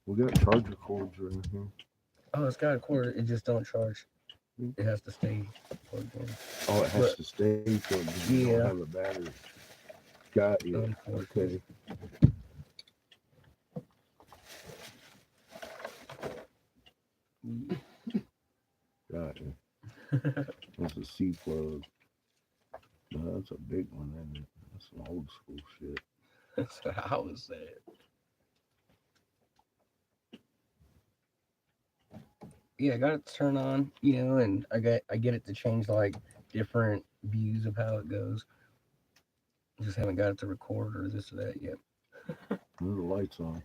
We got charger cords right here. oh, it's got a cord. It just don't charge. It has to stay plugged in. Oh, it has But- to stay plugged in. You Yeah. don't have a battery. Got you. Unfortunately. Okay. Got you. That's a C plug. No, that's a big one, isn't it? That's some old school shit. That's what I was saying. Yeah, I got it to turn on, and I get it to change like different views of how it goes. Just haven't got it to record or this or that yet. There's the lights on.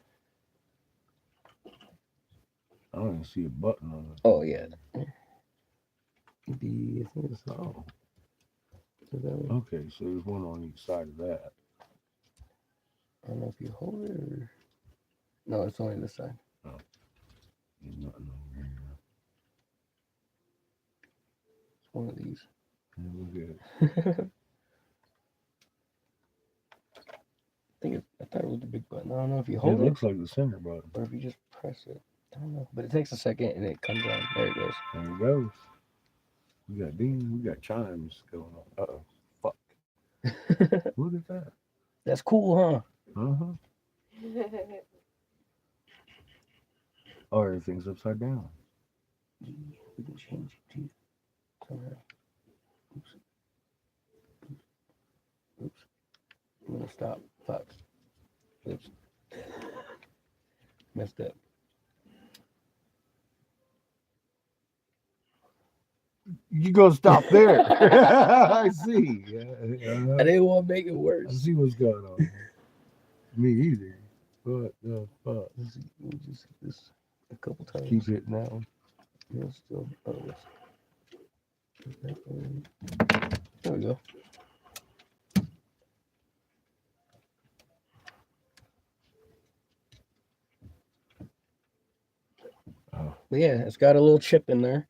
I don't even see a button on it. Oh yeah. I think it's Oh, is that one? okay. So there's one on each side of that. I don't know if you hold it or no, it's only this side. There's nothing over here. It's one of these. Yeah, look at it. I thought it was the big button. I don't know if you It hold it looks like the center button. or if you just press it. I don't know. But it takes a second and it comes on. There it goes. There it goes. We got ding. We got chimes going on. Uh-oh. Fuck. Look at that. That's cool, huh? Uh-huh. Oh, everything's upside down. Yeah, we can change it too. Somehow. Oops. Oops. I'm gonna stop. Fuck. Oops. Messed up. You gonna stop there? I see. I didn't want to make it I worse. see what's going on. Me either. What the fuck? We'll just hit this a couple times. Keep hitting that one. Yeah, still. Oh, yes. There we go. Oh, But yeah, it's got a little chip in there.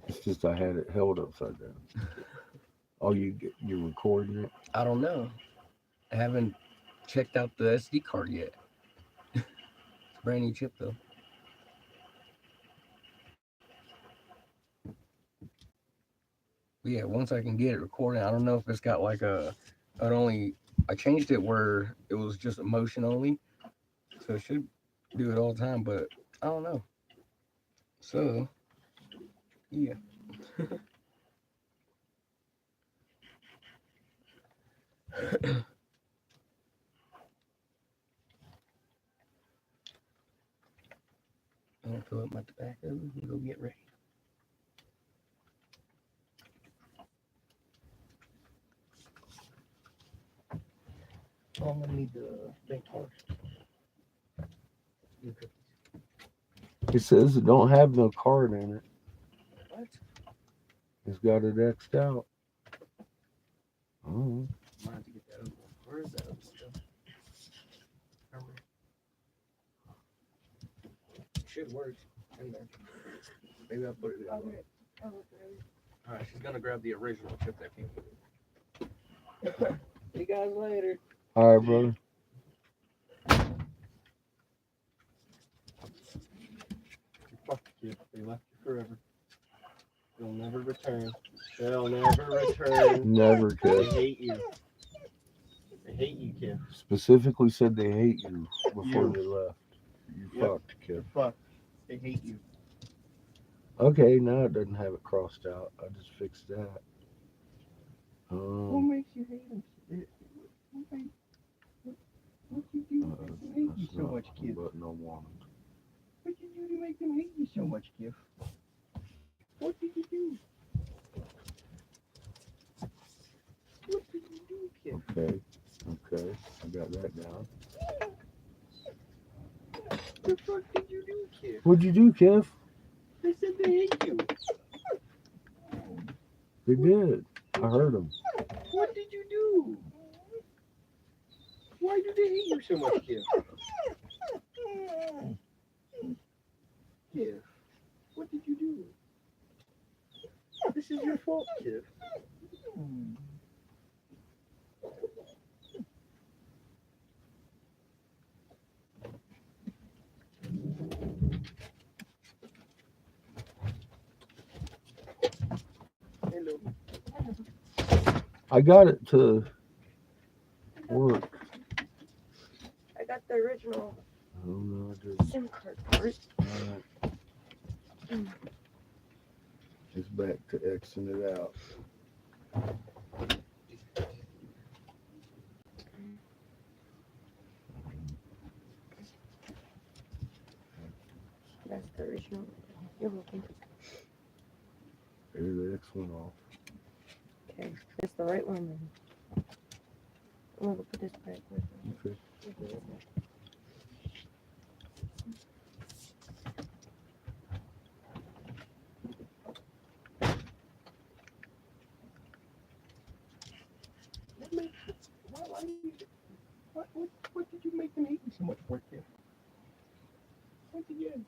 it's just I had it held upside down. Oh, you're recording it? I don't know. I haven't checked out the SD card yet. It's a brand new chip though. But yeah, once I can get it recording, I don't know if it's got like I changed it where it was just emotion only. So it should do it all the time, but I don't know. So yeah. I'm gonna fill up my tobacco and go get ready. Oh, I'm gonna need the big torch. It says it don't have no card in it. What? It's got it X'd out. Oh, I'm gonna have to get that other one. Where is that other stuff? Should work in there. Maybe I'll put it in. Okay. I'll look at it. Alright, she's gonna grab the original chip that came with it. See you guys later. all right, brother. You fucked you. They left you forever. They'll never return. They'll never return. Never They could. hate you. They hate you, kid. Specifically said they hate you before You. they left. You Yep. fucked, You're kid. fucked. They hate you. Okay, now it doesn't have it crossed out. I just fixed that. What makes you hate them? What you do to make them hate you That's so not much, a kid? button I wanted. What did you do to make them hate you so much, kid? What did you do? What did you do, kid? Okay, I got that down. The fuck did you do, kid? What'd you do, Kev? They said they hate you. They did. I heard them. What did you do? Why do they hate you so much, kid? Kid, what did you do? This is your fault, kid. Hello. I got it to work. I got the original Oh no, I didn't. SIM card for it. Alright. It's back to Xing it out. That's the original. You're welcome. There's the X went off. Okay, that's the right one then. I'm gonna put this back with Okay. make? Why you? What did you make them eating so much work here? Once again.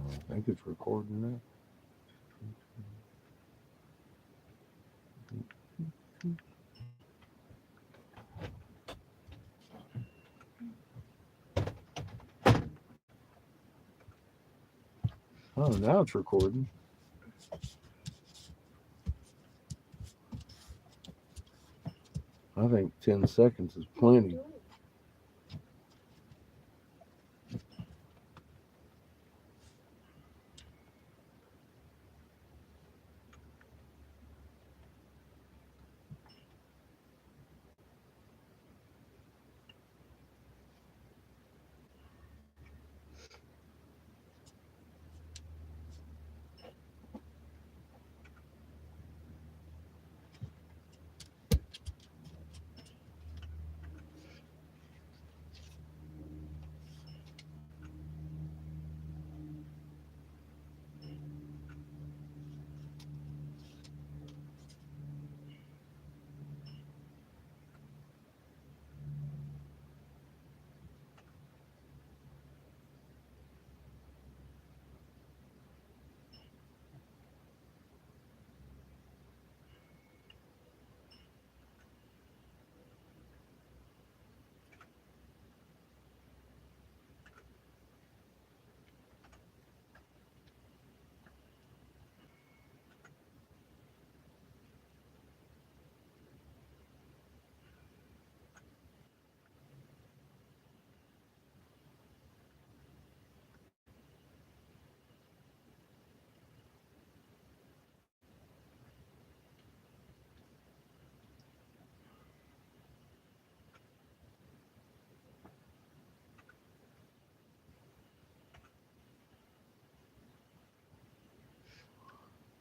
I think it's recording now. Oh, now it's recording. I think 10 seconds is plenty.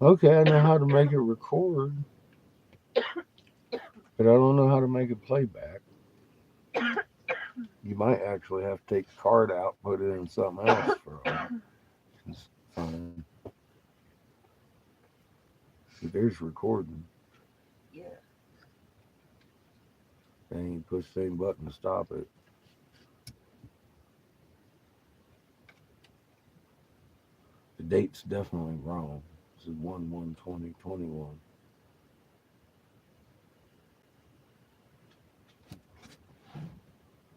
Okay, I know how to make it record, but I don't know how to make it playback. You might actually have to take the card out, put it in something else for a while. It's fine. But there's recording. Yeah. Then you push the same button to stop it. The date's definitely wrong. This is 1/1/2021.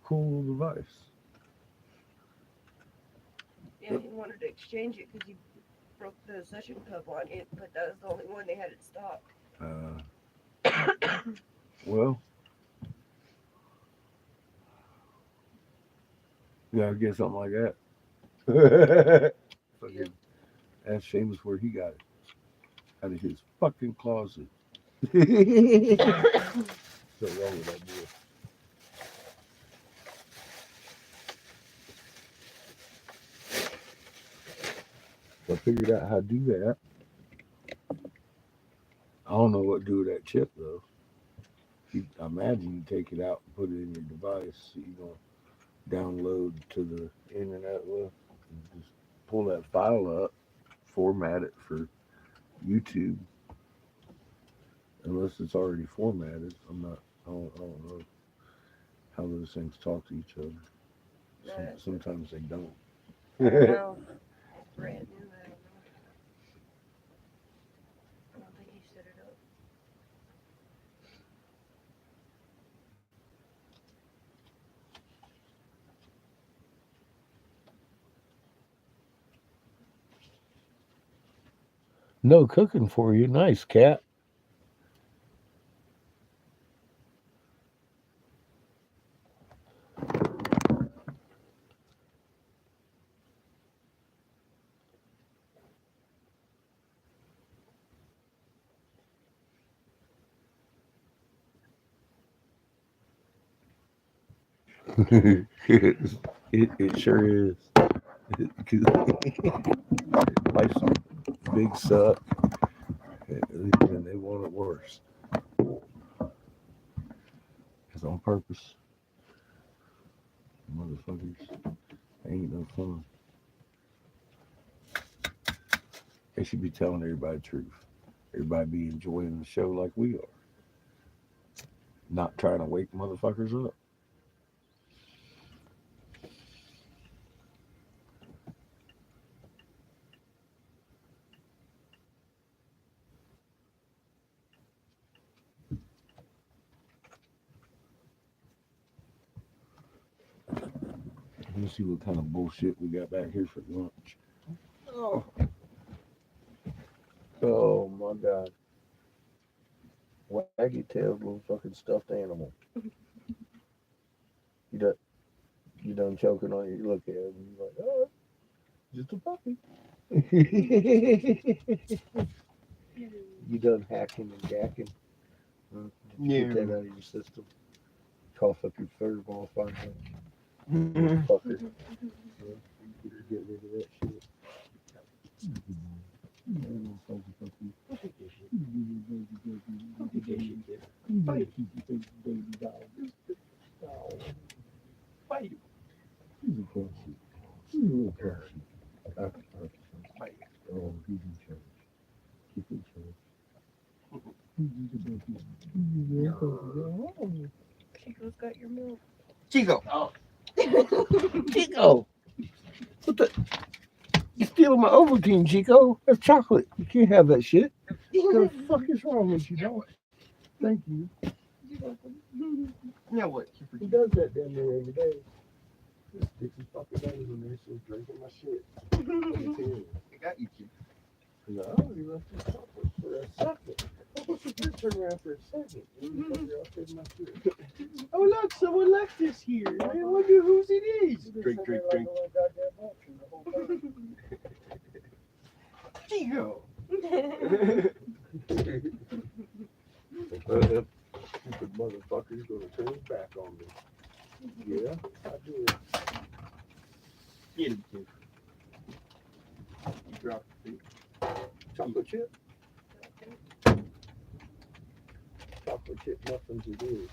Cool device. Yeah, he wanted to exchange it because he broke the suction cup on it, but that was the only one they had it stocked. Well, you gotta get something like that. Fucking ask Seamus where he got it. Out of his fucking closet. What's wrong with that boy? So I figured out how to do that. I don't know what to do with that chip though. I imagine you take it out and put it in your device. So you're gonna download to the internet with, and just pull that file up, format it for YouTube. Unless it's already formatted, I don't know how those things talk to each other. Sometimes they don't. I don't know. It's brand new. I don't know. I don't think he set it up. No cooking for you. Nice cat. It sure is. Life something. big suck, and they want it worse. It's on purpose. Motherfuckers ain't no fun. They should be telling everybody the truth. Everybody be enjoying the show like we are. Not trying to wake motherfuckers up. Let's see what kind of bullshit we got back here for lunch. Oh, oh my God. Waggy tailed little fucking stuffed animal. You done, you done choking on it. You look at him and you're like, oh, just a puppy. You done hacking and jacking. Get that out of your system. Cough up your fur ball finally. Fucker. Get rid of that shit. Fight him. He's a pussy. He's a little pussy. Oh, he's in charge. Keep in charge. Chico's got your milk. Chico. Chico. What the? You stealing my Ovaltine, Chico? That's chocolate. You can't have that shit. What the fuck is wrong with you, dog? Thank you. You're welcome. Now what? He does that damn near every day. Just sticks his fucking nose in there, so he's drinking my shit. I got you, Chico. No, he left his chocolate for a second. You turn around for a second. And you fucker out there my shit. Oh look, someone left this here. I wonder whose it is. Drink, drink, drink. Chico. Stupid motherfucker's gonna turn his back on me. Yeah, I did. Get him, Chico. You dropped the feet. Chocolate chip? Chocolate chip muffins it is.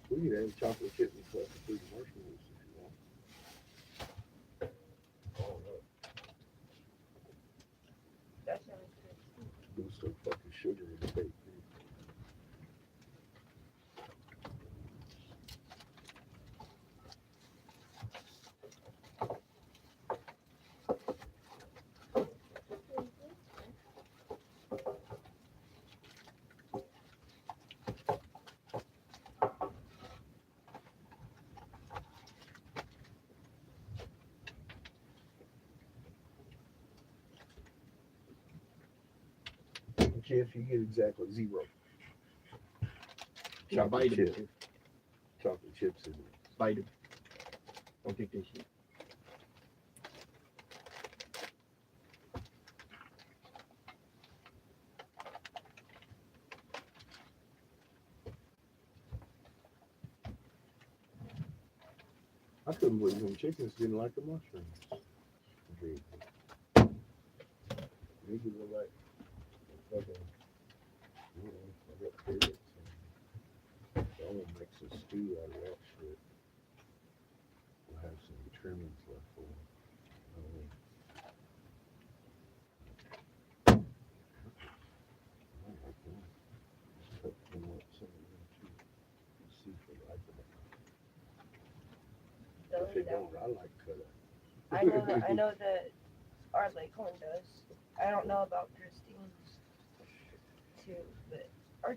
We could have chocolate chip and stuff for the marshmallows if you want. Oh no, That sounds good. there's some fucking sugar in the cake. Jeff, you get exactly 0. Now bite him. chip. Chocolate chips in it. Bite him. Don't take this shit. I couldn't believe them chickens didn't like the mushrooms. They look like fucking, I got carrots. I'm gonna make some stew out of that shit. We'll have some trimmings left for them. I like them. Just cut them up some of them too. Let's see if they like them. If they don't, I like cut up. I know that our Leghorn does. I don't know about Christine's too, but our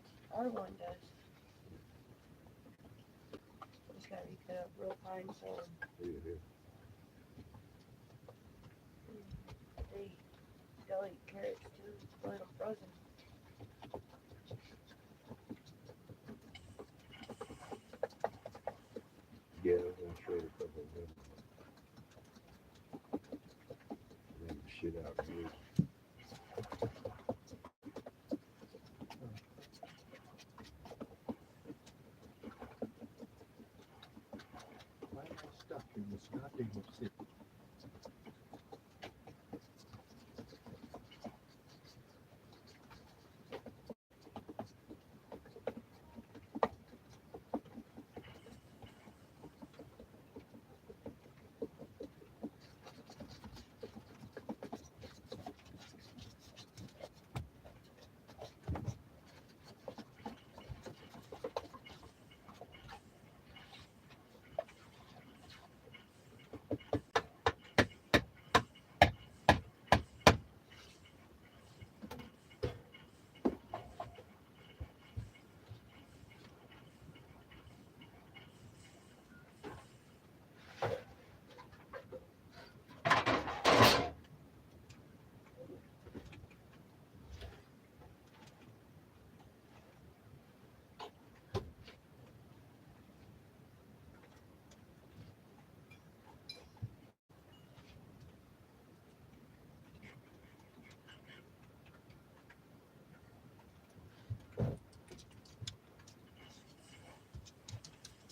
one does. Just gotta be cut up real fine so Yeah. they'll eat carrots too. Let them frozen. Yeah, I'm gonna shred a couple of them. Bring the shit out good. Why am I stuck in this goddamn city?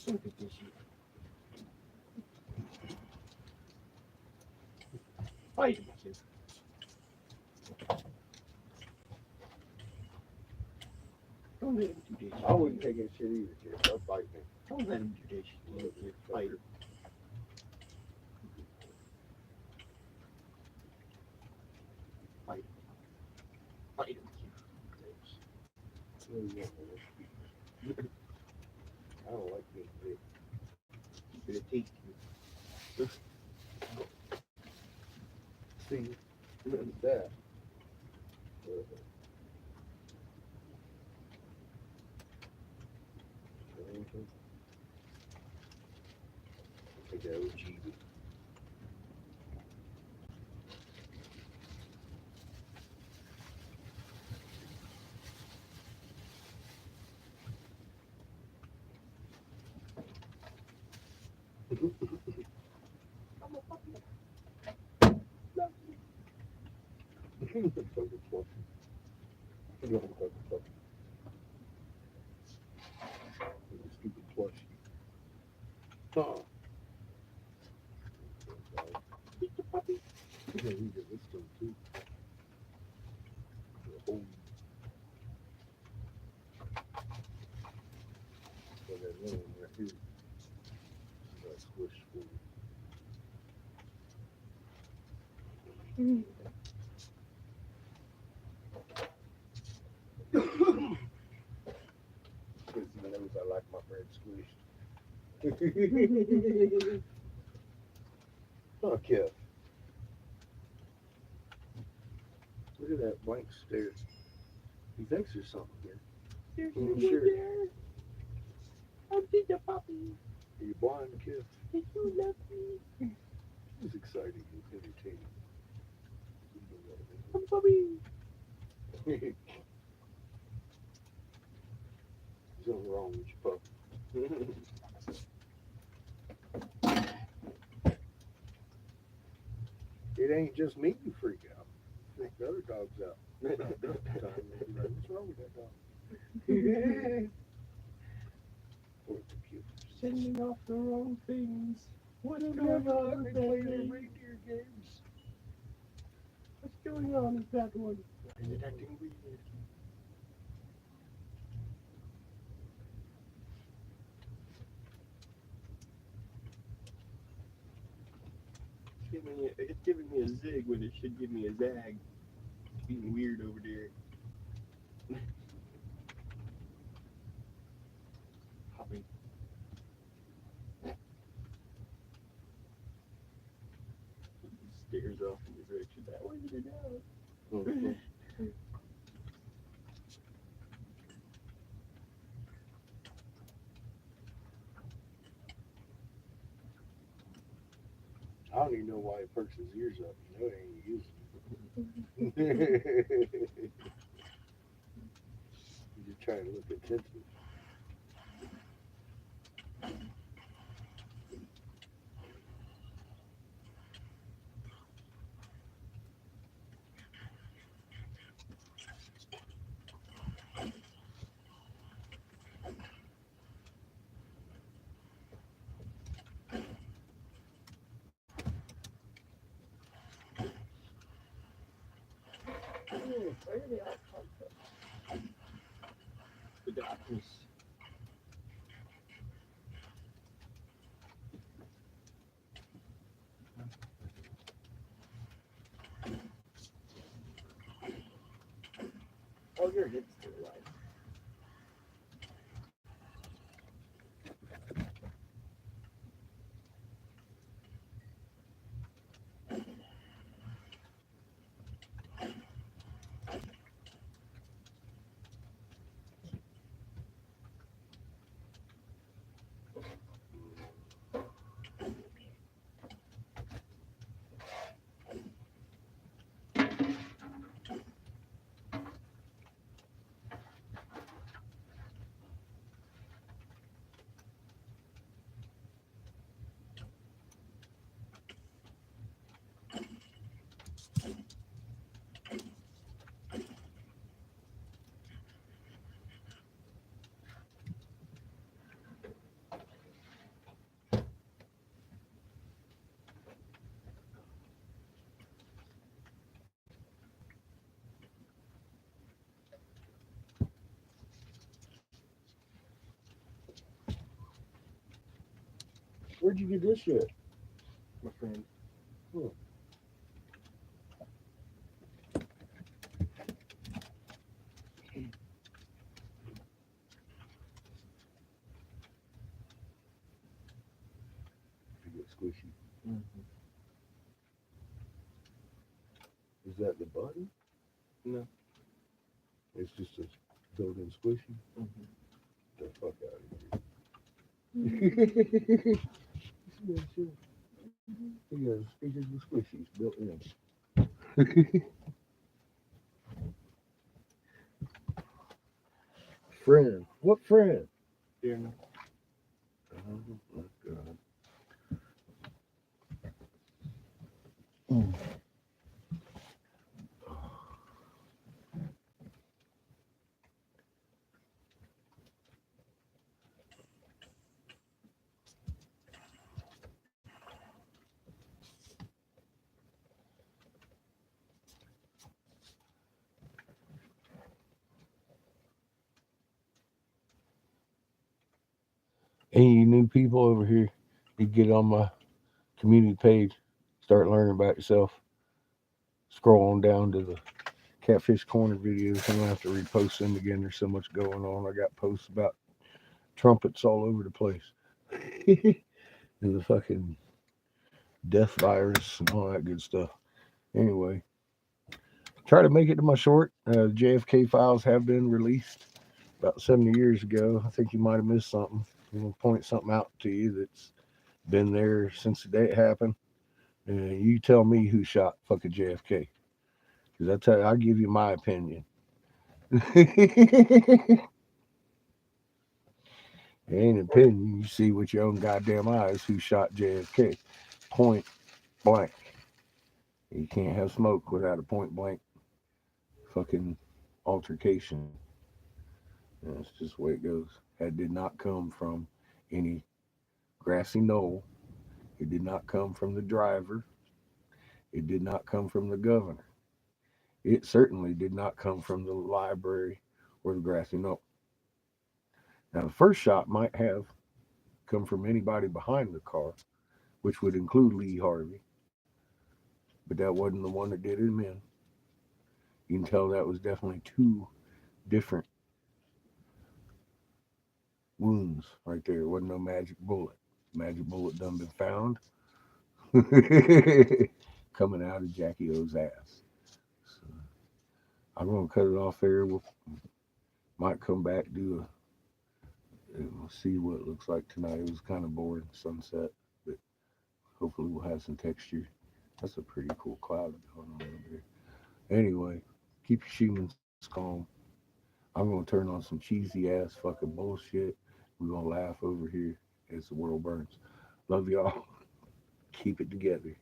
Look at this shit. Fight him, kid. Don't let him do this. I wouldn't take that shit either, kid. Don't fight me. Don't let him do this shit. Look, kid. Fight him. Fight him. Fight him, kid. I don't like being big. Gonna take you. See, look at that. Take that OG. Fucking fluffy. You don't fucking fluffy. Fucking stupid plushie. Huh. Eat the puppy. Yeah, we did this one too. The whole. So that little one right here. Got squished for me. Because he knows I like my bread squished. Oh, Kev. Look at that blank stare. He thinks there's something here. There's Mm, no sure. one there. I'll see the puppy. Are you blind, Kev? Did you love me? It's exciting. It's entertaining. Come, puppy. There's nothing wrong with your pup. It ain't just me you freak out. Freak the other dogs out. What's wrong with that dog? Poor cute. Sending off the wrong things. What's Come going on, on, they play their baby? reindeer games. What's going on with that one? Why is it acting weird? It's giving me a zig when it should give me a zag. It's being weird over there. Puppy. Stares off in the direction that way to now. I don't even know why he perks his ears up. You know he ain't using them. He's just trying to look attentive. Where do they all come from? The darkness. Oh, your hip's still alive. Where'd you get this shit? My friend. To get squishy. Mm-hmm. Is that the button? No. It's just a built-in squishy. Mm-hmm. The fuck out of here. Yeah, sure. Yeah, speakers with squishies built in. Friend. What friend? Dear no. Oh my god. Mm. Any new people over here, you get on my community page, start learning about yourself. Scroll on down to the Catfish Corner videos. I'm gonna have to repost them again. There's so much going on. I got posts about trumpets all over the place. And the fucking death virus and all that good stuff. Anyway, try to make it to my short. JFK files have been released about 70 years ago. I think you might have missed something. I'm gonna point something out to you that's been there since the day it happened. And you tell me who shot fucking JFK. Because I tell you, I'll give you my opinion. It ain't an opinion. You see with your own goddamn eyes who shot JFK. Point blank. You can't have smoke without a point blank fucking altercation. And that's just the way it goes. That did not come from any grassy knoll. It did not come from the driver. It did not come from the governor. It certainly did not come from the library or the grassy knoll. Now, the first shot might have come from anybody behind the car, which would include Lee Harvey, but that wasn't the one that did him in. You can tell that was definitely two different wounds right there. It wasn't no magic bullet. Magic bullet done been found coming out of Jackie O's ass. So I'm gonna cut it off there. We might come back do and we'll see what it looks like tonight. It was kind of boring sunset, but hopefully we'll have some texture. That's a pretty cool cloud going on over there. Anyway, keep your humans calm. I'm gonna turn on some cheesy ass fucking bullshit. We're gonna laugh over here as the world burns. Love y'all. Keep it together.